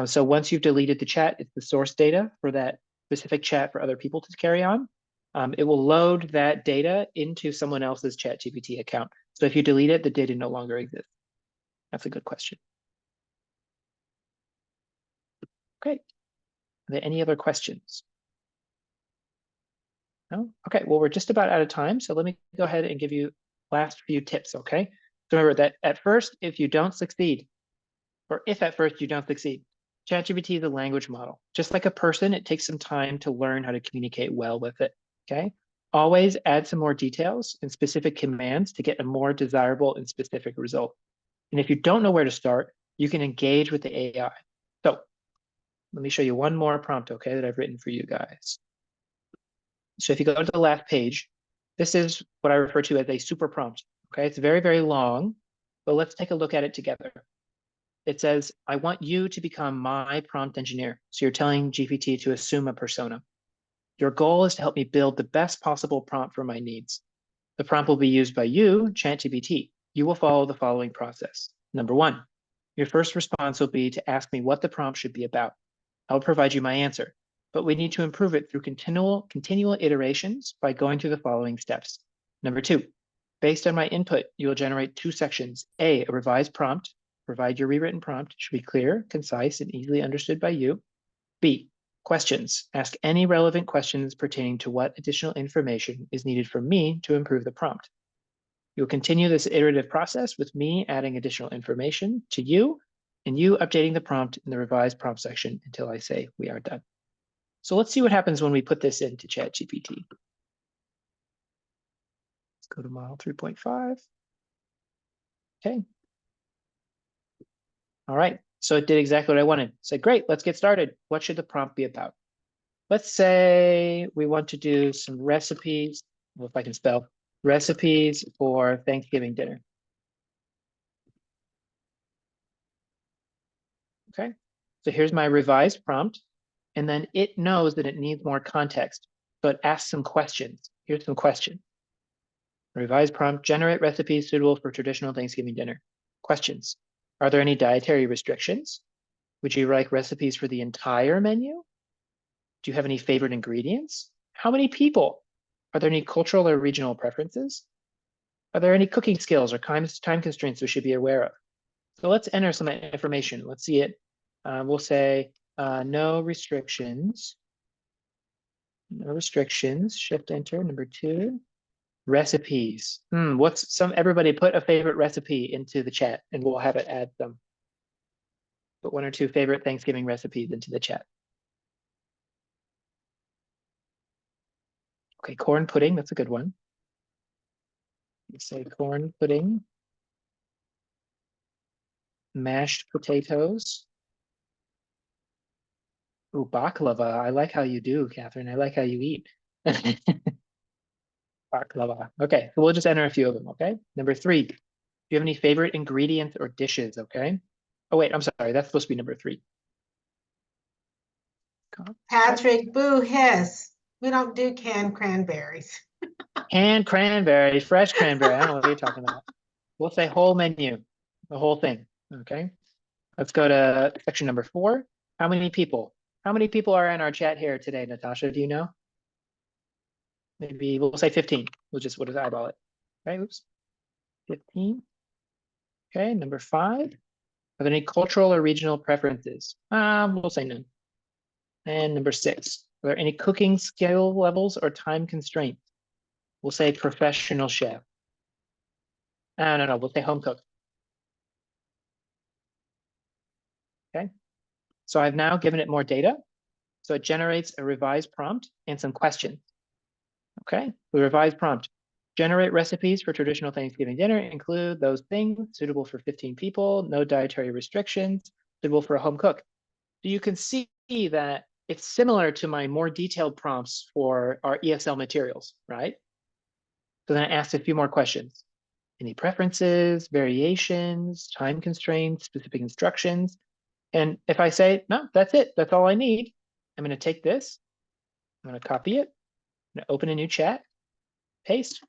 So once you've deleted the chat, it's the source data for that specific chat for other people to carry on. It will load that data into someone else's ChatGPT account. So if you delete it, the data no longer exists. That's a good question. Okay. Are there any other questions? No? Okay, well, we're just about out of time. So let me go ahead and give you last few tips, okay? So remember that at first, if you don't succeed, or if at first you don't succeed, ChatGPT is a language model. Just like a person, it takes some time to learn how to communicate well with it, okay? Always add some more details and specific commands to get a more desirable and specific result. And if you don't know where to start, you can engage with the AI. So let me show you one more prompt, okay, that I've written for you guys. So if you go to the last page, this is what I refer to as a super prompt, Okay, it's very, very long, but let's take a look at it together. It says, I want you to become my prompt engineer. So you're telling GPT to assume a persona. Your goal is to help me build the best possible prompt for my needs. The prompt will be used by you, ChatGPT. You will follow the following process. Number one, your first response will be to ask me what the prompt should be about. I'll provide you my answer, but we need to improve it through continual iterations by going through the following steps. Number two, based on my input, you will generate two sections. A revised prompt. Provide your rewritten prompt. It should be clear, concise, and easily understood by you. B, questions. Ask any relevant questions pertaining to what additional information is needed from me to improve the prompt. You'll continue this iterative process with me adding additional information to you and you updating the prompt in the revised prompt section until I say we are done. So let's see what happens when we put this into ChatGPT. Let's go to model 3.5. Okay. All right, so it did exactly what I wanted. Said, great, let's get started. What should the prompt be about? Let's say we want to do some recipes, well, if I can spell, recipes for Thanksgiving dinner. Okay, so here's my revised prompt, and then it knows that it needs more context. So it asks some questions. Here's some questions. Revised prompt, generate recipes suitable for traditional Thanksgiving dinner. Questions. Are there any dietary restrictions? Would you like recipes for the entire menu? Do you have any favorite ingredients? How many people? Are there any cultural or regional preferences? Are there any cooking skills or time constraints we should be aware of? So let's enter some information. Let's see it. We'll say no restrictions. No restrictions. Shift enter. Number two. Recipes. Everybody put a favorite recipe into the chat and we'll have it add them. Put one or two favorite Thanksgiving recipes into the chat. Okay, corn pudding, that's a good one. You say corn pudding. Mashed potatoes. Ooh, baklava. I like how you do, Catherine. I like how you eat. Baklava. Okay, so we'll just enter a few of them, okay? Number three, do you have any favorite ingredients or dishes, okay? Oh, wait, I'm sorry. That's supposed to be number three. Patrick, boo hiss. We don't do canned cranberries. Canned cranberry, fresh cranberry. I don't know what you're talking about. We'll say whole menu, the whole thing, okay? Let's go to section number 4. How many people? How many people are in our chat here today, Natasha? Do you know? Maybe we'll say 15. We'll just eyeball it. Okay, oops. 15. Okay, number 5. Are there any cultural or regional preferences? We'll say none. And number 6. Are there any cooking skill levels or time constraints? We'll say professional chef. No, we'll say home cook. Okay, so I've now given it more data. So it generates a revised prompt and some questions. Okay, the revised prompt. Generate recipes for traditional Thanksgiving dinner. Include those things suitable for 15 people, no dietary restrictions, suitable for a home cook. So you can see that it's similar to my more detailed prompts for our ESL materials, right? So then I asked a few more questions. Any preferences, variations, time constraints, specific instructions? And if I say, no, that's it, that's all I need, I'm going to take this, I'm going to copy it, I'm going to open a new chat, paste.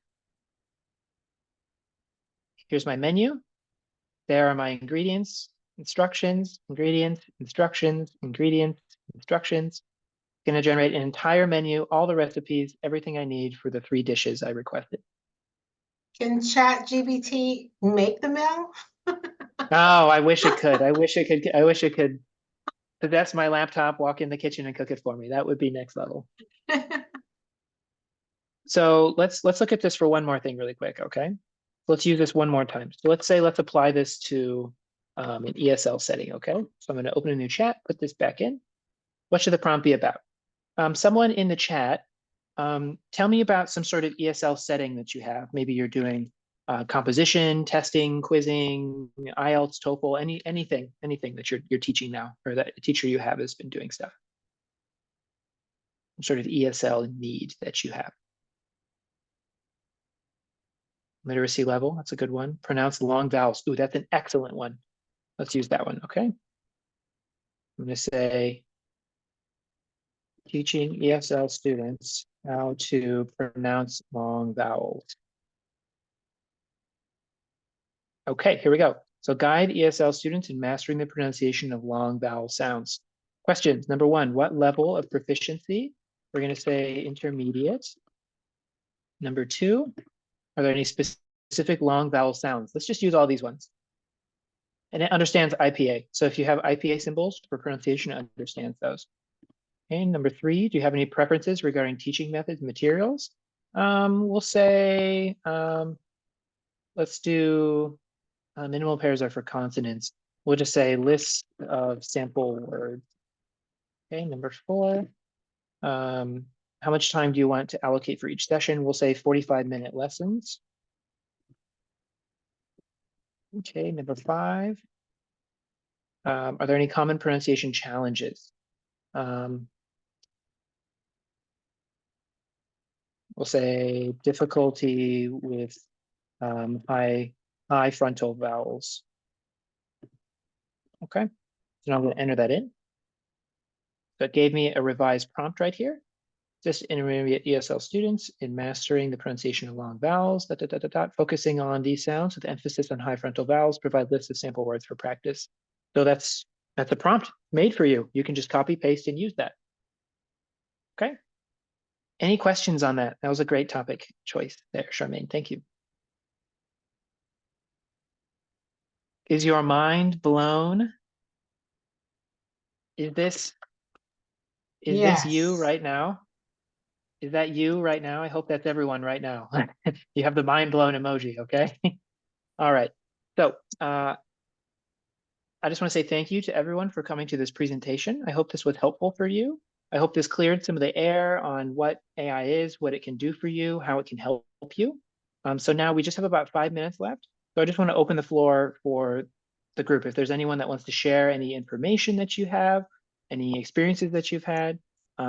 Here's my menu. There are my ingredients, instructions, ingredients, instructions, ingredients, instructions. It's going to generate an entire menu, all the recipes, everything I need for the 3 dishes I requested. Can ChatGPT make the meal? Oh, I wish it could. I wish it could possess my laptop, walk in the kitchen and cook it for me. That would be next level. So let's look at this for one more thing really quick, okay? Let's use this one more time. So let's apply this to an ESL setting, okay? So I'm going to open a new chat, put this back in. What should the prompt be about? Someone in the chat, tell me about some sort of ESL setting that you have. Maybe you're doing composition, testing, quizzing, IELTS, TOEFL, anything that you're teaching now, or that a teacher you have has been doing stuff. Some sort of ESL need that you have. literacy level. That's a good one. Pronounce long vowels. Ooh, that's an excellent one. Let's use that one, okay? I'm going to say teaching ESL students how to pronounce long vowels. Okay, here we go. So guide ESL students in mastering the pronunciation of long vowel sounds. Questions. Number one, what level of proficiency? We're going to say intermediate. Number two, are there any specific long vowel sounds? Let's just use all these ones. And it understands IPA. So if you have IPA symbols for pronunciation, it understands those. Okay, number three, do you have any preferences regarding teaching methods and materials? We'll say, let's do minimal pairs are for consonants. We'll just say list of sample words. Okay, number four, how much time do you want to allocate for each session? We'll say 45-minute lessons. Okay, number five, are there any common pronunciation challenges? We'll say difficulty with high frontal vowels. Okay, so now I'm going to enter that in. So it gave me a revised prompt right here. Just intermediate ESL students in mastering the pronunciation of long vowels, focusing on these sounds with emphasis on high frontal vowels, provide lists of sample words for practice. So that's a prompt made for you. You can just copy, paste, and use that. Okay. Any questions on that? That was a great topic choice there, Charmaine. Thank you. Is your mind blown? Is this you Yes. right now? Is that you right now? I hope that's everyone right now. You have the mind blown emoji, okay? All right. So I just want to say thank you to everyone for coming to this presentation. I hope this was helpful for you. I hope this cleared some of the air on what AI is, what it can do for you, how it can help you. So now we just have about 5 minutes left. So I just want to open the floor for the group. If there's anyone that wants to share any information that you have, any experiences that you've had,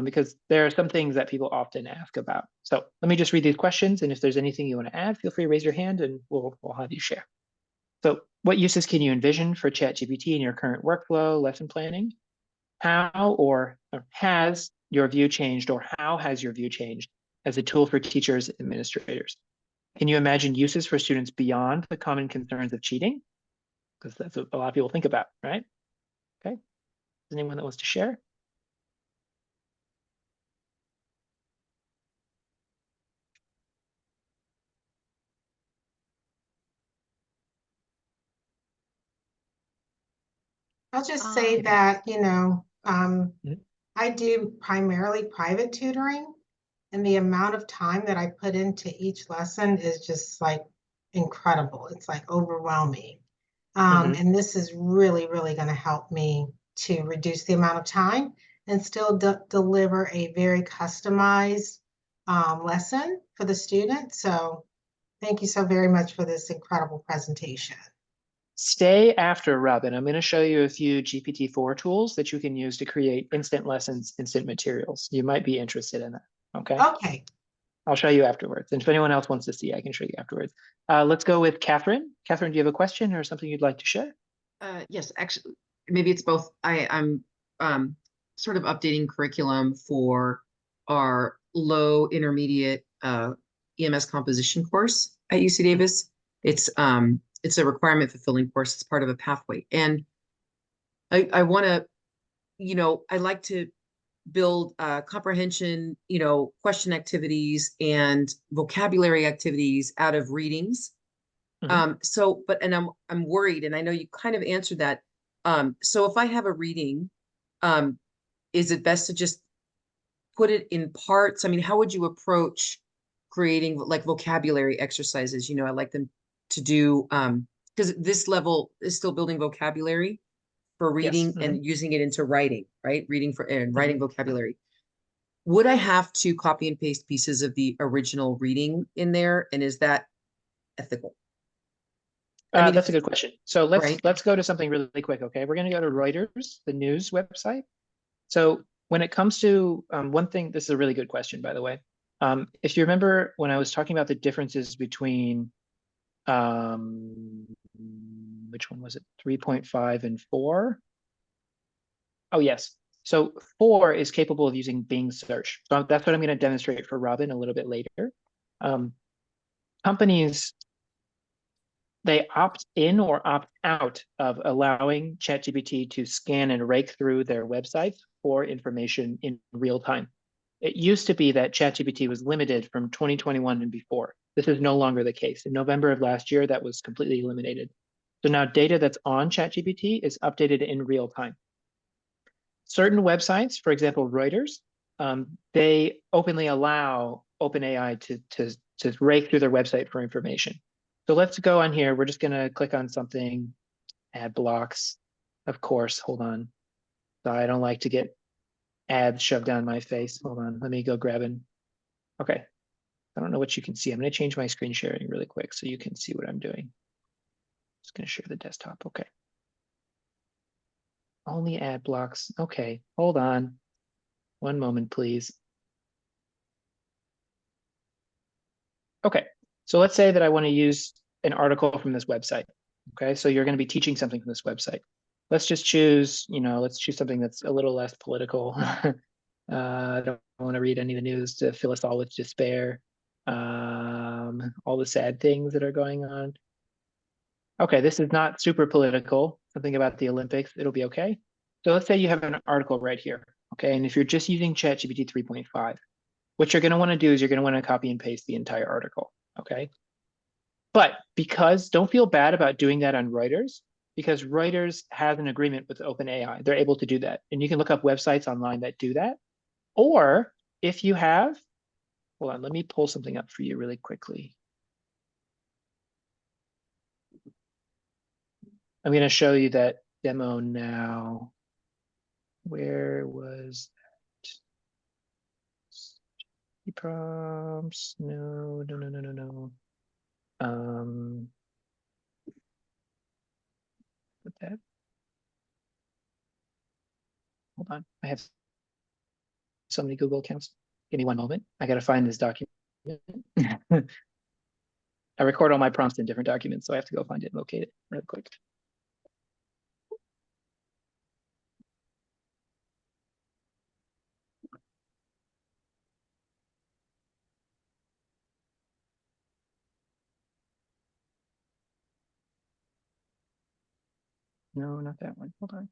because there are some things that people often ask about. So let me just read these questions, and if there's anything you want to add, feel free to raise your hand and we'll have you share. So what uses can you envision for ChatGPT in your current workflow, lesson planning? How or has your view changed, or how has your view changed as a tool for teachers and administrators? Can you imagine uses for students beyond the common concerns of cheating? Because that's what a lot of people think about, right? Okay. Is anyone that wants to share? I'll just say that, Mhm. I do primarily private tutoring, and the amount of time that I put into each lesson is just like incredible. It's like overwhelming. And this is really, really going to help me to reduce the amount of time and still deliver a very customized lesson for the student. So thank you so very much for this incredible presentation. Stay after, Robin. I'm going to show you a few GPT-4 tools that you can use to create instant lessons, instant materials. You might be interested in that. Okay. Okay. I'll show you afterwards. And if anyone else wants to see, I can show you afterwards. Let's go with Catherine. Catherine, do you have a question or something you'd like to share? Yes, actually, maybe it's both. I'm sort of updating curriculum for our low intermediate EMS composition course at UC Davis. It's a requirement fulfilling course. It's part of a pathway, and I want to, I like to build comprehension, question activities and vocabulary activities out of readings. I'm worried, and I know you kind of answered that. So if I have a reading, is it best to just put it in parts? I mean, how would you approach creating like vocabulary exercises? I like them to do, because this level is still building vocabulary for reading and using it into writing, right? Reading and writing vocabulary. Would I have to copy and paste pieces of the original reading in there? And is that ethical? I mean, that's a good question. So let's go to something really quick. Okay, we're going to go to Reuters, the news website. So when it comes to one thing, this is a really good question, by the way. If you remember when I was talking about the differences between which one was it? 3.5 and 4. Oh, yes. So 4 is capable of using Bing search. So that's what I'm going to demonstrate for Robin a little bit later. Companies, they opt in or opt out of allowing ChatGPT to scan and rake through their websites for information in real time. It used to be that ChatGPT was limited from 2021 and before. This is no longer the case. In November of last year, that was completely eliminated. So now data that's on ChatGPT is updated in real time. Certain websites, for example, Reuters, they openly allow OpenAI to rake through their website for information. So let's go on here. We're just going to click on something, ad blocks. Of course, hold on. So I don't like to get ads shoved down my face. Hold on, let me go grab it. Okay, I don't know what you can see. I'm going to change my screen sharing really quick so you can see what I'm doing. Just going to share the desktop. Okay. Only ad blocks. Okay, hold on. One moment, please. Okay, so let's say that I want to use an article from this website. Okay, so you're going to be teaching something from this website. Let's just choose, let's choose something that's a little less political. I don't want to read any of the news to fill us all with despair. All the sad things that are going on. Okay, this is not super political, something about the Olympics, it'll be okay. So let's say you have an article right here, okay? And if you're just using ChatGPT 3.5, what you're gonna wanna do is you're gonna wanna copy and paste the entire article, okay? But don't feel bad about doing that on Reuters, because Reuters has an agreement with OpenAI. They're able to do that. And you can look up websites online that do that. Or if you have, hold on, let me pull something up for you really quickly. I'm going to show you that demo now. Where was that? Prompts? No. Put that. Hold on. I have so many Google accounts. Give me one moment. I got to find this document. I record all my prompts in different documents, so I have to go find it and locate it real quick. No, not that one. Hold on.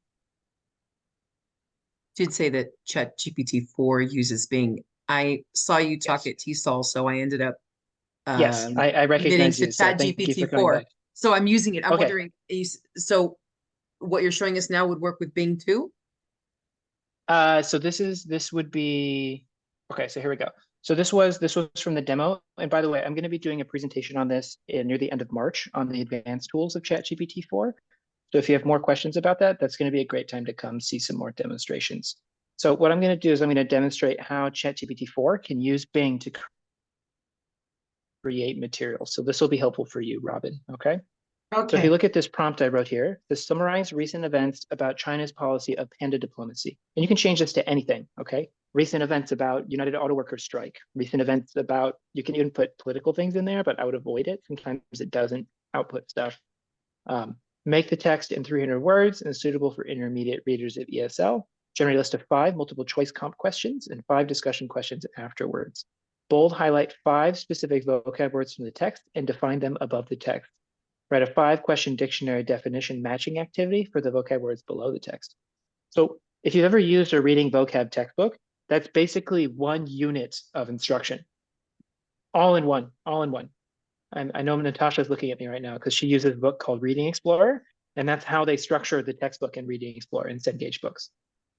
Did say that ChatGPT 4 uses Bing. I saw you talk Yes. at TESOL, so I ended up Yes, I committing recognize to you. So thank you for ChatGPT coming 4. back. So I'm using it. I'm Okay. wondering, so what you're showing us now would work with Bing too? So this would be, okay, so here we go. So this was from the demo. And by the way, I'm going to be doing a presentation on this near the end of March on the advanced tools of ChatGPT 4. So if you have more questions about that, that's going to be a great time to come see some more demonstrations. So what I'm going to do is I'm going to demonstrate how ChatGPT 4 can use Bing to create materials. So this will be helpful for you, Robin, okay? So if you Okay, look at this prompt I wrote here, to summarize recent events about China's policy of panda diplomacy. And you can change this to anything, okay? Recent events about United Auto Workers strike. Recent events about, you can even put political things in there, but I would avoid it. Sometimes it doesn't output stuff. Make the text in 300 words and suitable for intermediate readers of ESL. Generate a list of 5 multiple choice comp questions and 5 discussion questions afterwards. Bold highlight 5 specific vocab words from the text and define them above the text. Write a 5-question dictionary definition matching activity for the vocab words below the text. So if you've ever used a reading vocab textbook, that's basically 1 unit of instruction. All in one. I know Natasha is looking at me right now because she uses a book called Reading Explorer, and that's how they structure the textbook in Reading Explorer in Cengage books.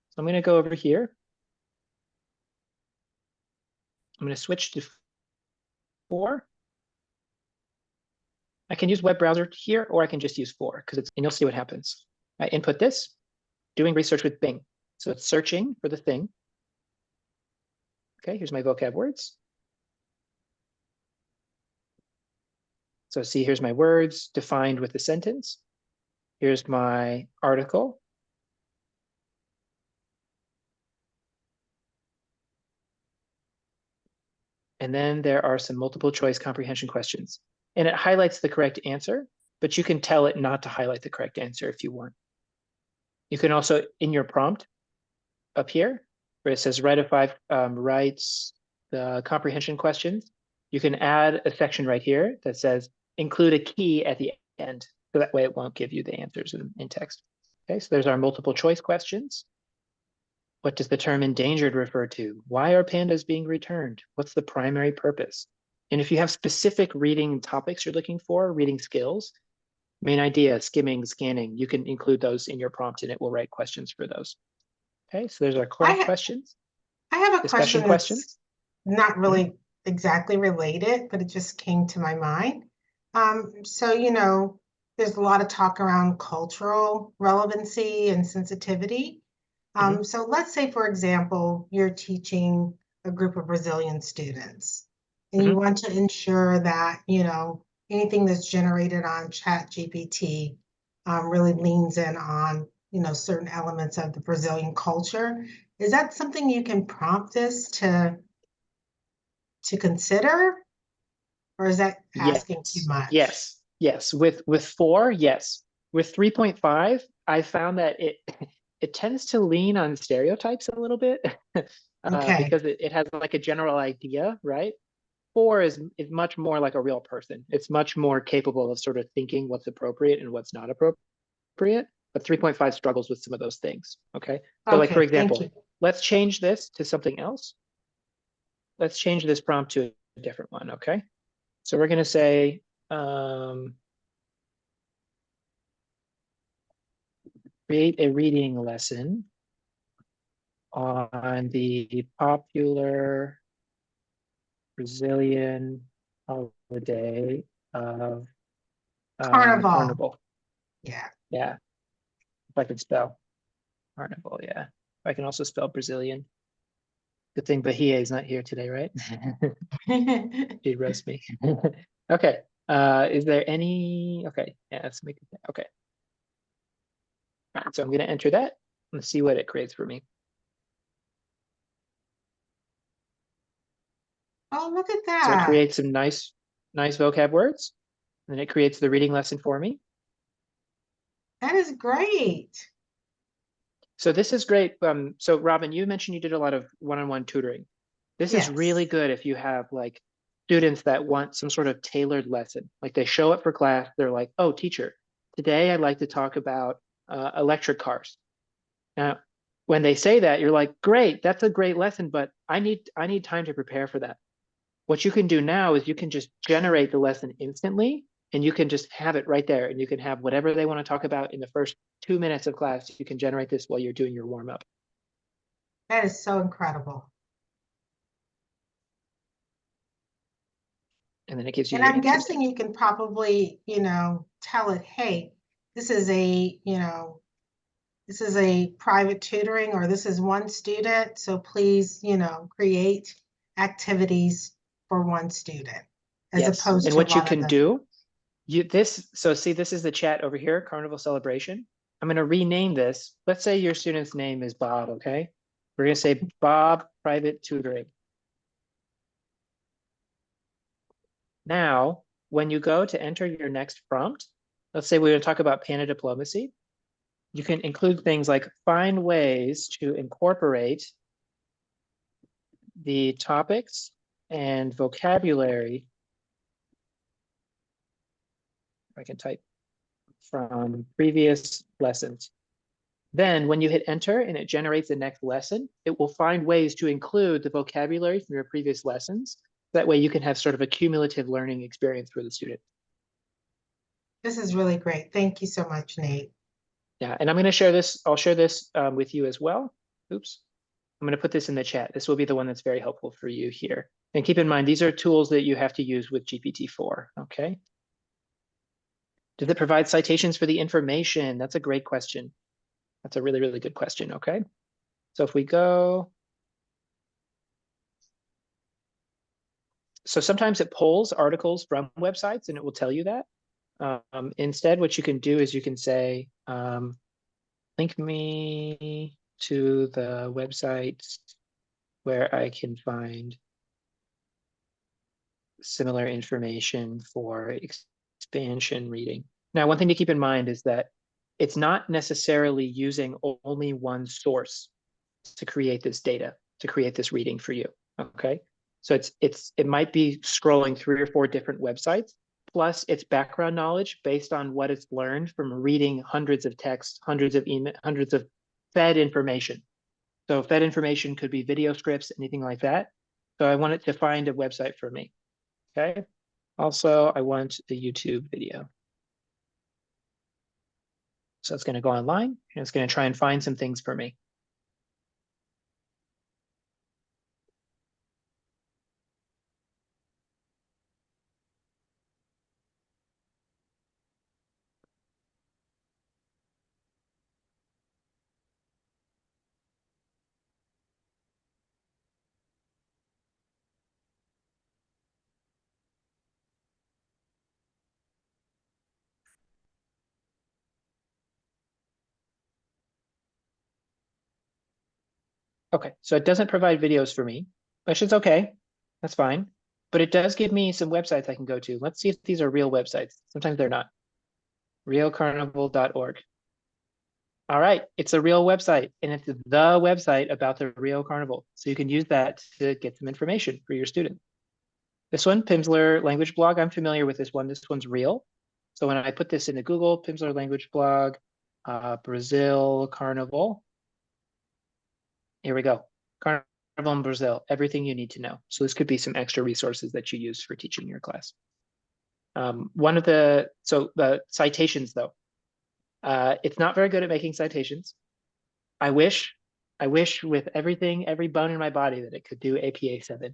So I'm going to go over here. I'm going to switch to 4. I can use web browser here, or I can just use 4 and you'll see what happens. I input this, doing research with Bing. So it's searching for the thing. Okay, here's my vocab words. So see, here's my words defined with the sentence. Here's my article. And then there are some multiple choice comprehension questions. and it highlights the correct answer, but you can tell it not to highlight the correct answer if you want. You can also, in your prompt up here, where it says write a 5 writes the comprehension questions, you can add a section right here that says include a key at the end. So that way it won't give you the answers in text. Okay, so there's our multiple choice questions. What does the term endangered refer to? Why are pandas being returned? What's the primary purpose? And if you have specific reading topics you're looking for, reading skills, main idea, skimming, scanning, you can include those in your prompt and it will write questions for those. Okay, so there's our core questions. I have a Discussion question questions. that's not really exactly related, but it just came to my mind. So, you know, there's a lot of talk around cultural relevancy and sensitivity. So let's say, for example, you're teaching a group of Brazilian students, and you want to ensure that, you know, anything that's generated on ChatGPT really leans in on, you know, certain elements of the Brazilian culture. Is that something you can prompt this to consider, or is that asking too much? Yes. With 4, yes. With 3.5, I found that it tends to lean on stereotypes a little bit because it has like a general idea, right? 4 is much more like a real person. It's much more capable of sort of thinking what's appropriate and what's not appropriate. But 3.5 struggles with some of those things. Okay. So like, for example, let's change this to something else. Let's change this prompt to a different one. Okay. So we're going to say, create a reading lesson on the popular Brazilian holiday of Carnival. Yeah. If I could spell Carnival, yeah. I can also spell Brazilian. Good thing Bahia is not here today, right? She'd roast me. Okay. Is there any? Okay. Yeah, let's make it. Okay. So I'm going to enter that. Let's see what it creates for me. Oh, look at that. So it creates some nice vocab words. And then it creates the reading lesson for me. That is great. So this is great. So Robin, you mentioned you did a lot of one-on-one tutoring. This is really good if you have like students that want some sort of tailored lesson. Like they show up for class, they're like, oh, teacher, today I'd like to talk about electric cars. Now, when they say that, you're like, great, that's a great lesson, but I need time to prepare for that. What you can do now is you can just generate the lesson instantly, and you can just have it right there, and you can have whatever they want to talk about in the first 2 minutes of class. You can generate this while you're doing your warm-up. That is so incredible. And then it gives you. And I'm guessing you can probably, you know, tell it, hey, this is a, you know, this is a private tutoring, or this is one student. So please, you know, create activities for one student, as opposed and to what you can do, so see, this is the chat over here, Carnival Celebration. I'm going to rename this. Let's say your student's name is Bob, okay? We're going to say Bob Private Tutoring. Now, when you go to enter your next prompt, let's say we're going to talk about panda diplomacy. You can include things like find ways to incorporate the topics and vocabulary. I can type from previous lessons. Then when you hit enter and it generates the next lesson, it will find ways to include the vocabulary from your previous lessons. That way you can have sort of a cumulative learning experience for the student. This is really great. Thank you so much, Nate. Yeah, and I'm going to share this. I'll share this with you as well. Oops. I'm going to put this in the chat. This will be the one that's very helpful for you here. And keep in mind, these are tools that you have to use with GPT-4, okay? Does it provide citations for the information? That's a great question. That's a really, really good question, okay? So if we go, so sometimes it pulls articles from websites and it will tell you that. Instead, what you can do is you can say, link me to the website where I can find similar information for expansion reading. Now, one thing to keep in mind is that it's not necessarily using only one source to create this data, to create this reading for you, okay? So it might be scrolling 3 or 4 different websites, plus its background knowledge based on what it's learned from reading hundreds of texts, hundreds of email, hundreds of fed information. So fed information could be video scripts, anything like that. So I want it to find a website for me, okay? Also, I want the YouTube video. So it's gonna go online and it's gonna try and find some things for me. Okay, so it doesn't provide videos for me, which is okay. That's fine. But it does give me some websites I can go to. Let's see if these are real websites. Sometimes they're not. realcarnival.org. All right, it's a real website, and it's the website about the Rio Carnival. So you can use that to get some information for your student. This one, Pimsleur Language Blog, I'm familiar with this one. This one's real. So when I put this into Google, Pimsleur Language Blog, Brazil Carnival, here we go. Carnival in Brazil, everything you need to know. So this could be some extra resources that you use for teaching your class. The citations though, it's not very good at making citations. I wish with everything, every bone in my body that it could do APA 7,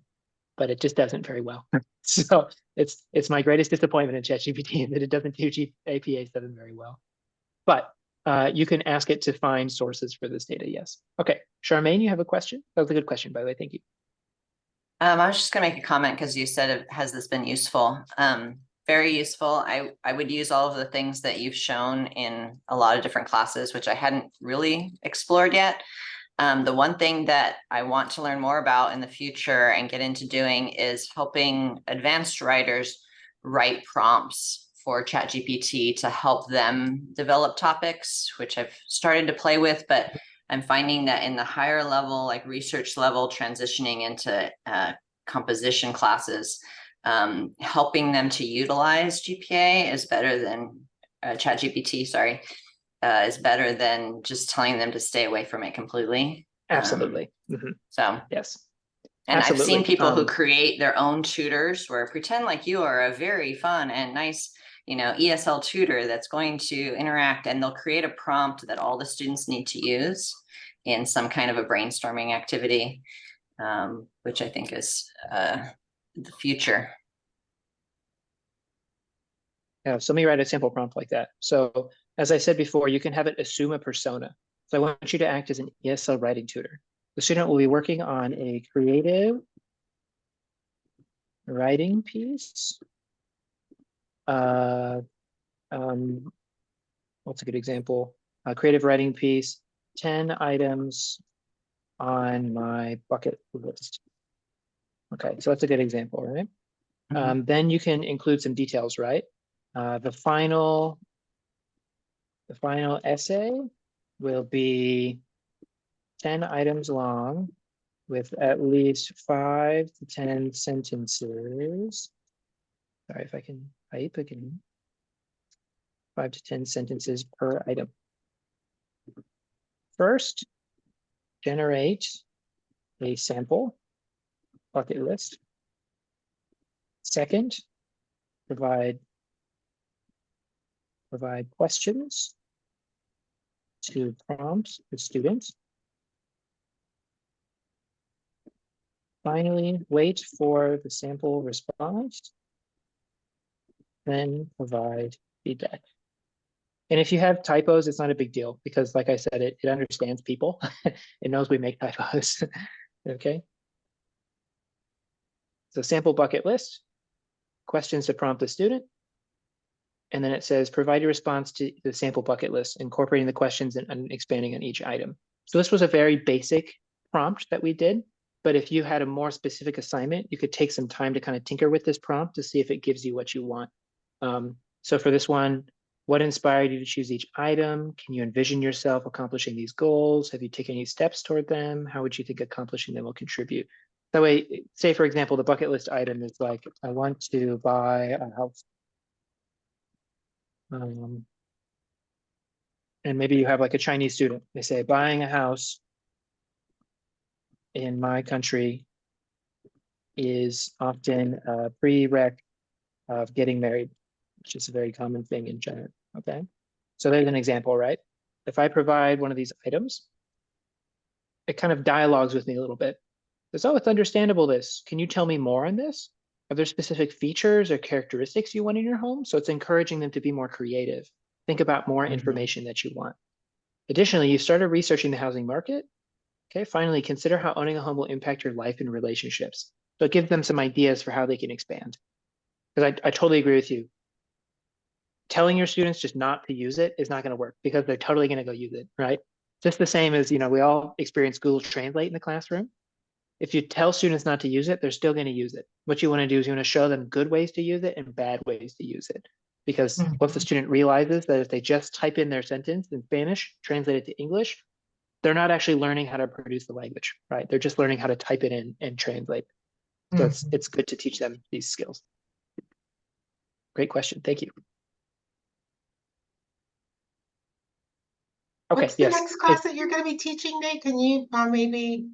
but it just doesn't very well. So it's my greatest disappointment in ChatGPT that it doesn't do APA 7 very well. But you can ask it to find sources for this data, yes. Okay, Charmaine, you have a question? That was a good question, by the way, thank you. I was just gonna make a comment because you said, has this been useful? Very useful. I would use all of the things that you've shown in a lot of different classes, which I hadn't really explored yet. The one thing that I want to learn more about in the future and get into doing is helping advanced writers write prompts for ChatGPT to help them develop topics, which I've started to play with, but I'm finding that in the higher level, like research level, transitioning into composition classes, helping them to utilize GPA is better than ChatGPT, sorry, is better than just telling them to stay away from it completely. Absolutely. So yes. And Absolutely. I've seen people who create their own tutors where pretend like you are a very fun and nice, ESL tutor that's going to interact, and they'll create a prompt that all the students need to use in some kind of a brainstorming activity, which I think is the future. Yeah, so let me write a sample prompt like that. So as I said before, you can have it assume a persona. So I want you to act as an ESL writing tutor. The student will be working on a creative writing piece. What's a good example? A creative writing piece, 10 items on my bucket list. Okay, so that's a good example, right? Then you can include some details, right? The final essay will be 10 items long with at least 5 to 10 sentences. Sorry if I can type again. 5 to 10 sentences per item. First, generate a sample bucket list. Second, provide questions to prompt the student. Finally, wait for the sample response, then provide feedback. And if you have typos, it's not a big deal because, like I said, it understands people. It knows we make typos. Okay. So sample bucket list, questions to prompt the student. And then it says, provide a response to the sample bucket list, incorporating the questions and expanding on each item. So this was a very basic prompt that we did, But if you had a more specific assignment, you could take some time to kind of tinker with this prompt to see if it gives you what you want. So for this one, what inspired you to choose each item? Can you envision yourself accomplishing these goals? Have you taken any steps toward them? How would you think accomplishing them will contribute? That way, say, for example, the bucket list item is like, I want to buy a house. And maybe you have like a Chinese student. They say, buying a house in my country is often a prereq of getting married, which is a very common thing in China. Okay, so there's an example, right? If I provide one of these items, it kind of dialogues with me a little bit. Says, oh, it's understandable this. Can you tell me more on this? Are there specific features or characteristics you want in your home? So it's encouraging them to be more creative. Think about more information that you want. Additionally, you started researching the housing market. Okay, finally, consider how owning a home will impact your life and relationships. So it gives them some ideas for how they can expand. Because I totally agree with you. Telling your students just not to use it is not going to work because they're totally going to go use it, right? Just the same as, you know, we all experience Google Translate in the classroom. If you tell students not to use it, they're still going to use it. What you want to do is you want to show them good ways to use it and bad ways to use it. Because once the student realizes that if they just type in their sentence in Spanish, translate it to English, they're not actually learning how to produce the language, right? They're just learning how to type it in and translate. So it's good to teach them these skills. Great question. Thank you. Okay, What's the next class that you're going to be teaching, Nate? Can you maybe?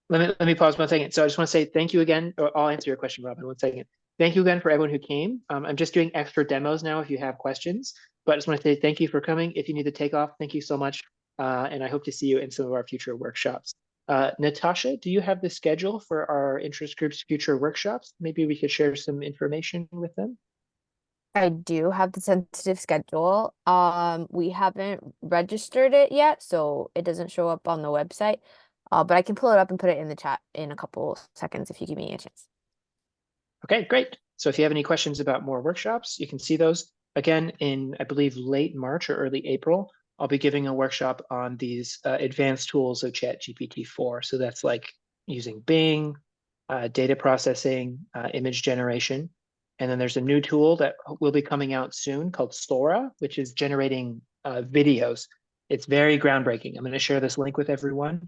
Let me pause 1 second. So I just want to say thank you again. Or I'll answer your question, Robin, 1 second. Thank you again for everyone who came. I'm just doing extra demos now if you have questions, but I just want to say thank you for coming. If you need to take off, thank you so much. And I hope to see you in some of our future workshops. Natasha, do you have the schedule for our interest group's future workshops? Maybe we could share some information with them. I do have the tentative schedule. We haven't registered it yet, so it doesn't show up on the website. But I can pull it up and put it in the chat in a couple seconds if you give me a chance. Okay, great. So if you have any questions about more workshops, you can see those again in, I believe, late March or early April. I'll be giving a workshop on these advanced tools of ChatGPT 4. So that's like using Bing, data processing, image generation. And then there's a new tool that will be coming out soon called Sora, which is generating videos. It's very groundbreaking. I'm going to share this link with everyone.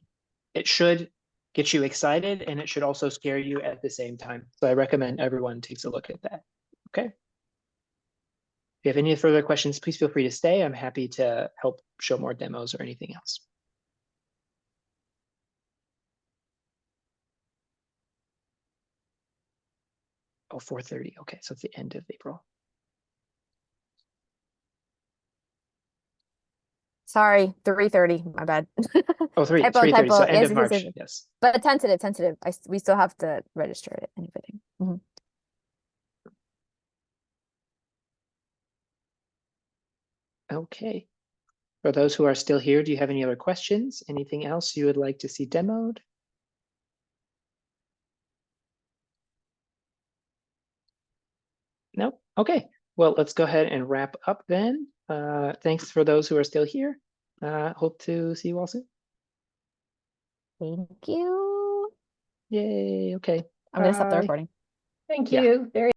It should get you excited and it should also scare you at the same time. So I recommend everyone takes a look at that. Okay. If you have any further questions, please feel free to stay. I'm happy to help show more demos or anything else. Oh, 4:30. Okay, so it's the end of April. Sorry, 3:30. My bad. Oh, 3:30. Typo. So end Yes, of yes, March. yes. Yes. But tentative. We still have to register it and everything. Okay. For those who are still here, do you have any other questions? Anything else you would like to see demoed? Nope. Okay. Well, let's go ahead and wrap up then. Thanks for those who are still here. Hope to see you all soon. Thank you. Yay. Okay. I'm gonna stop the Bye. recording. Thank Yeah. you. Very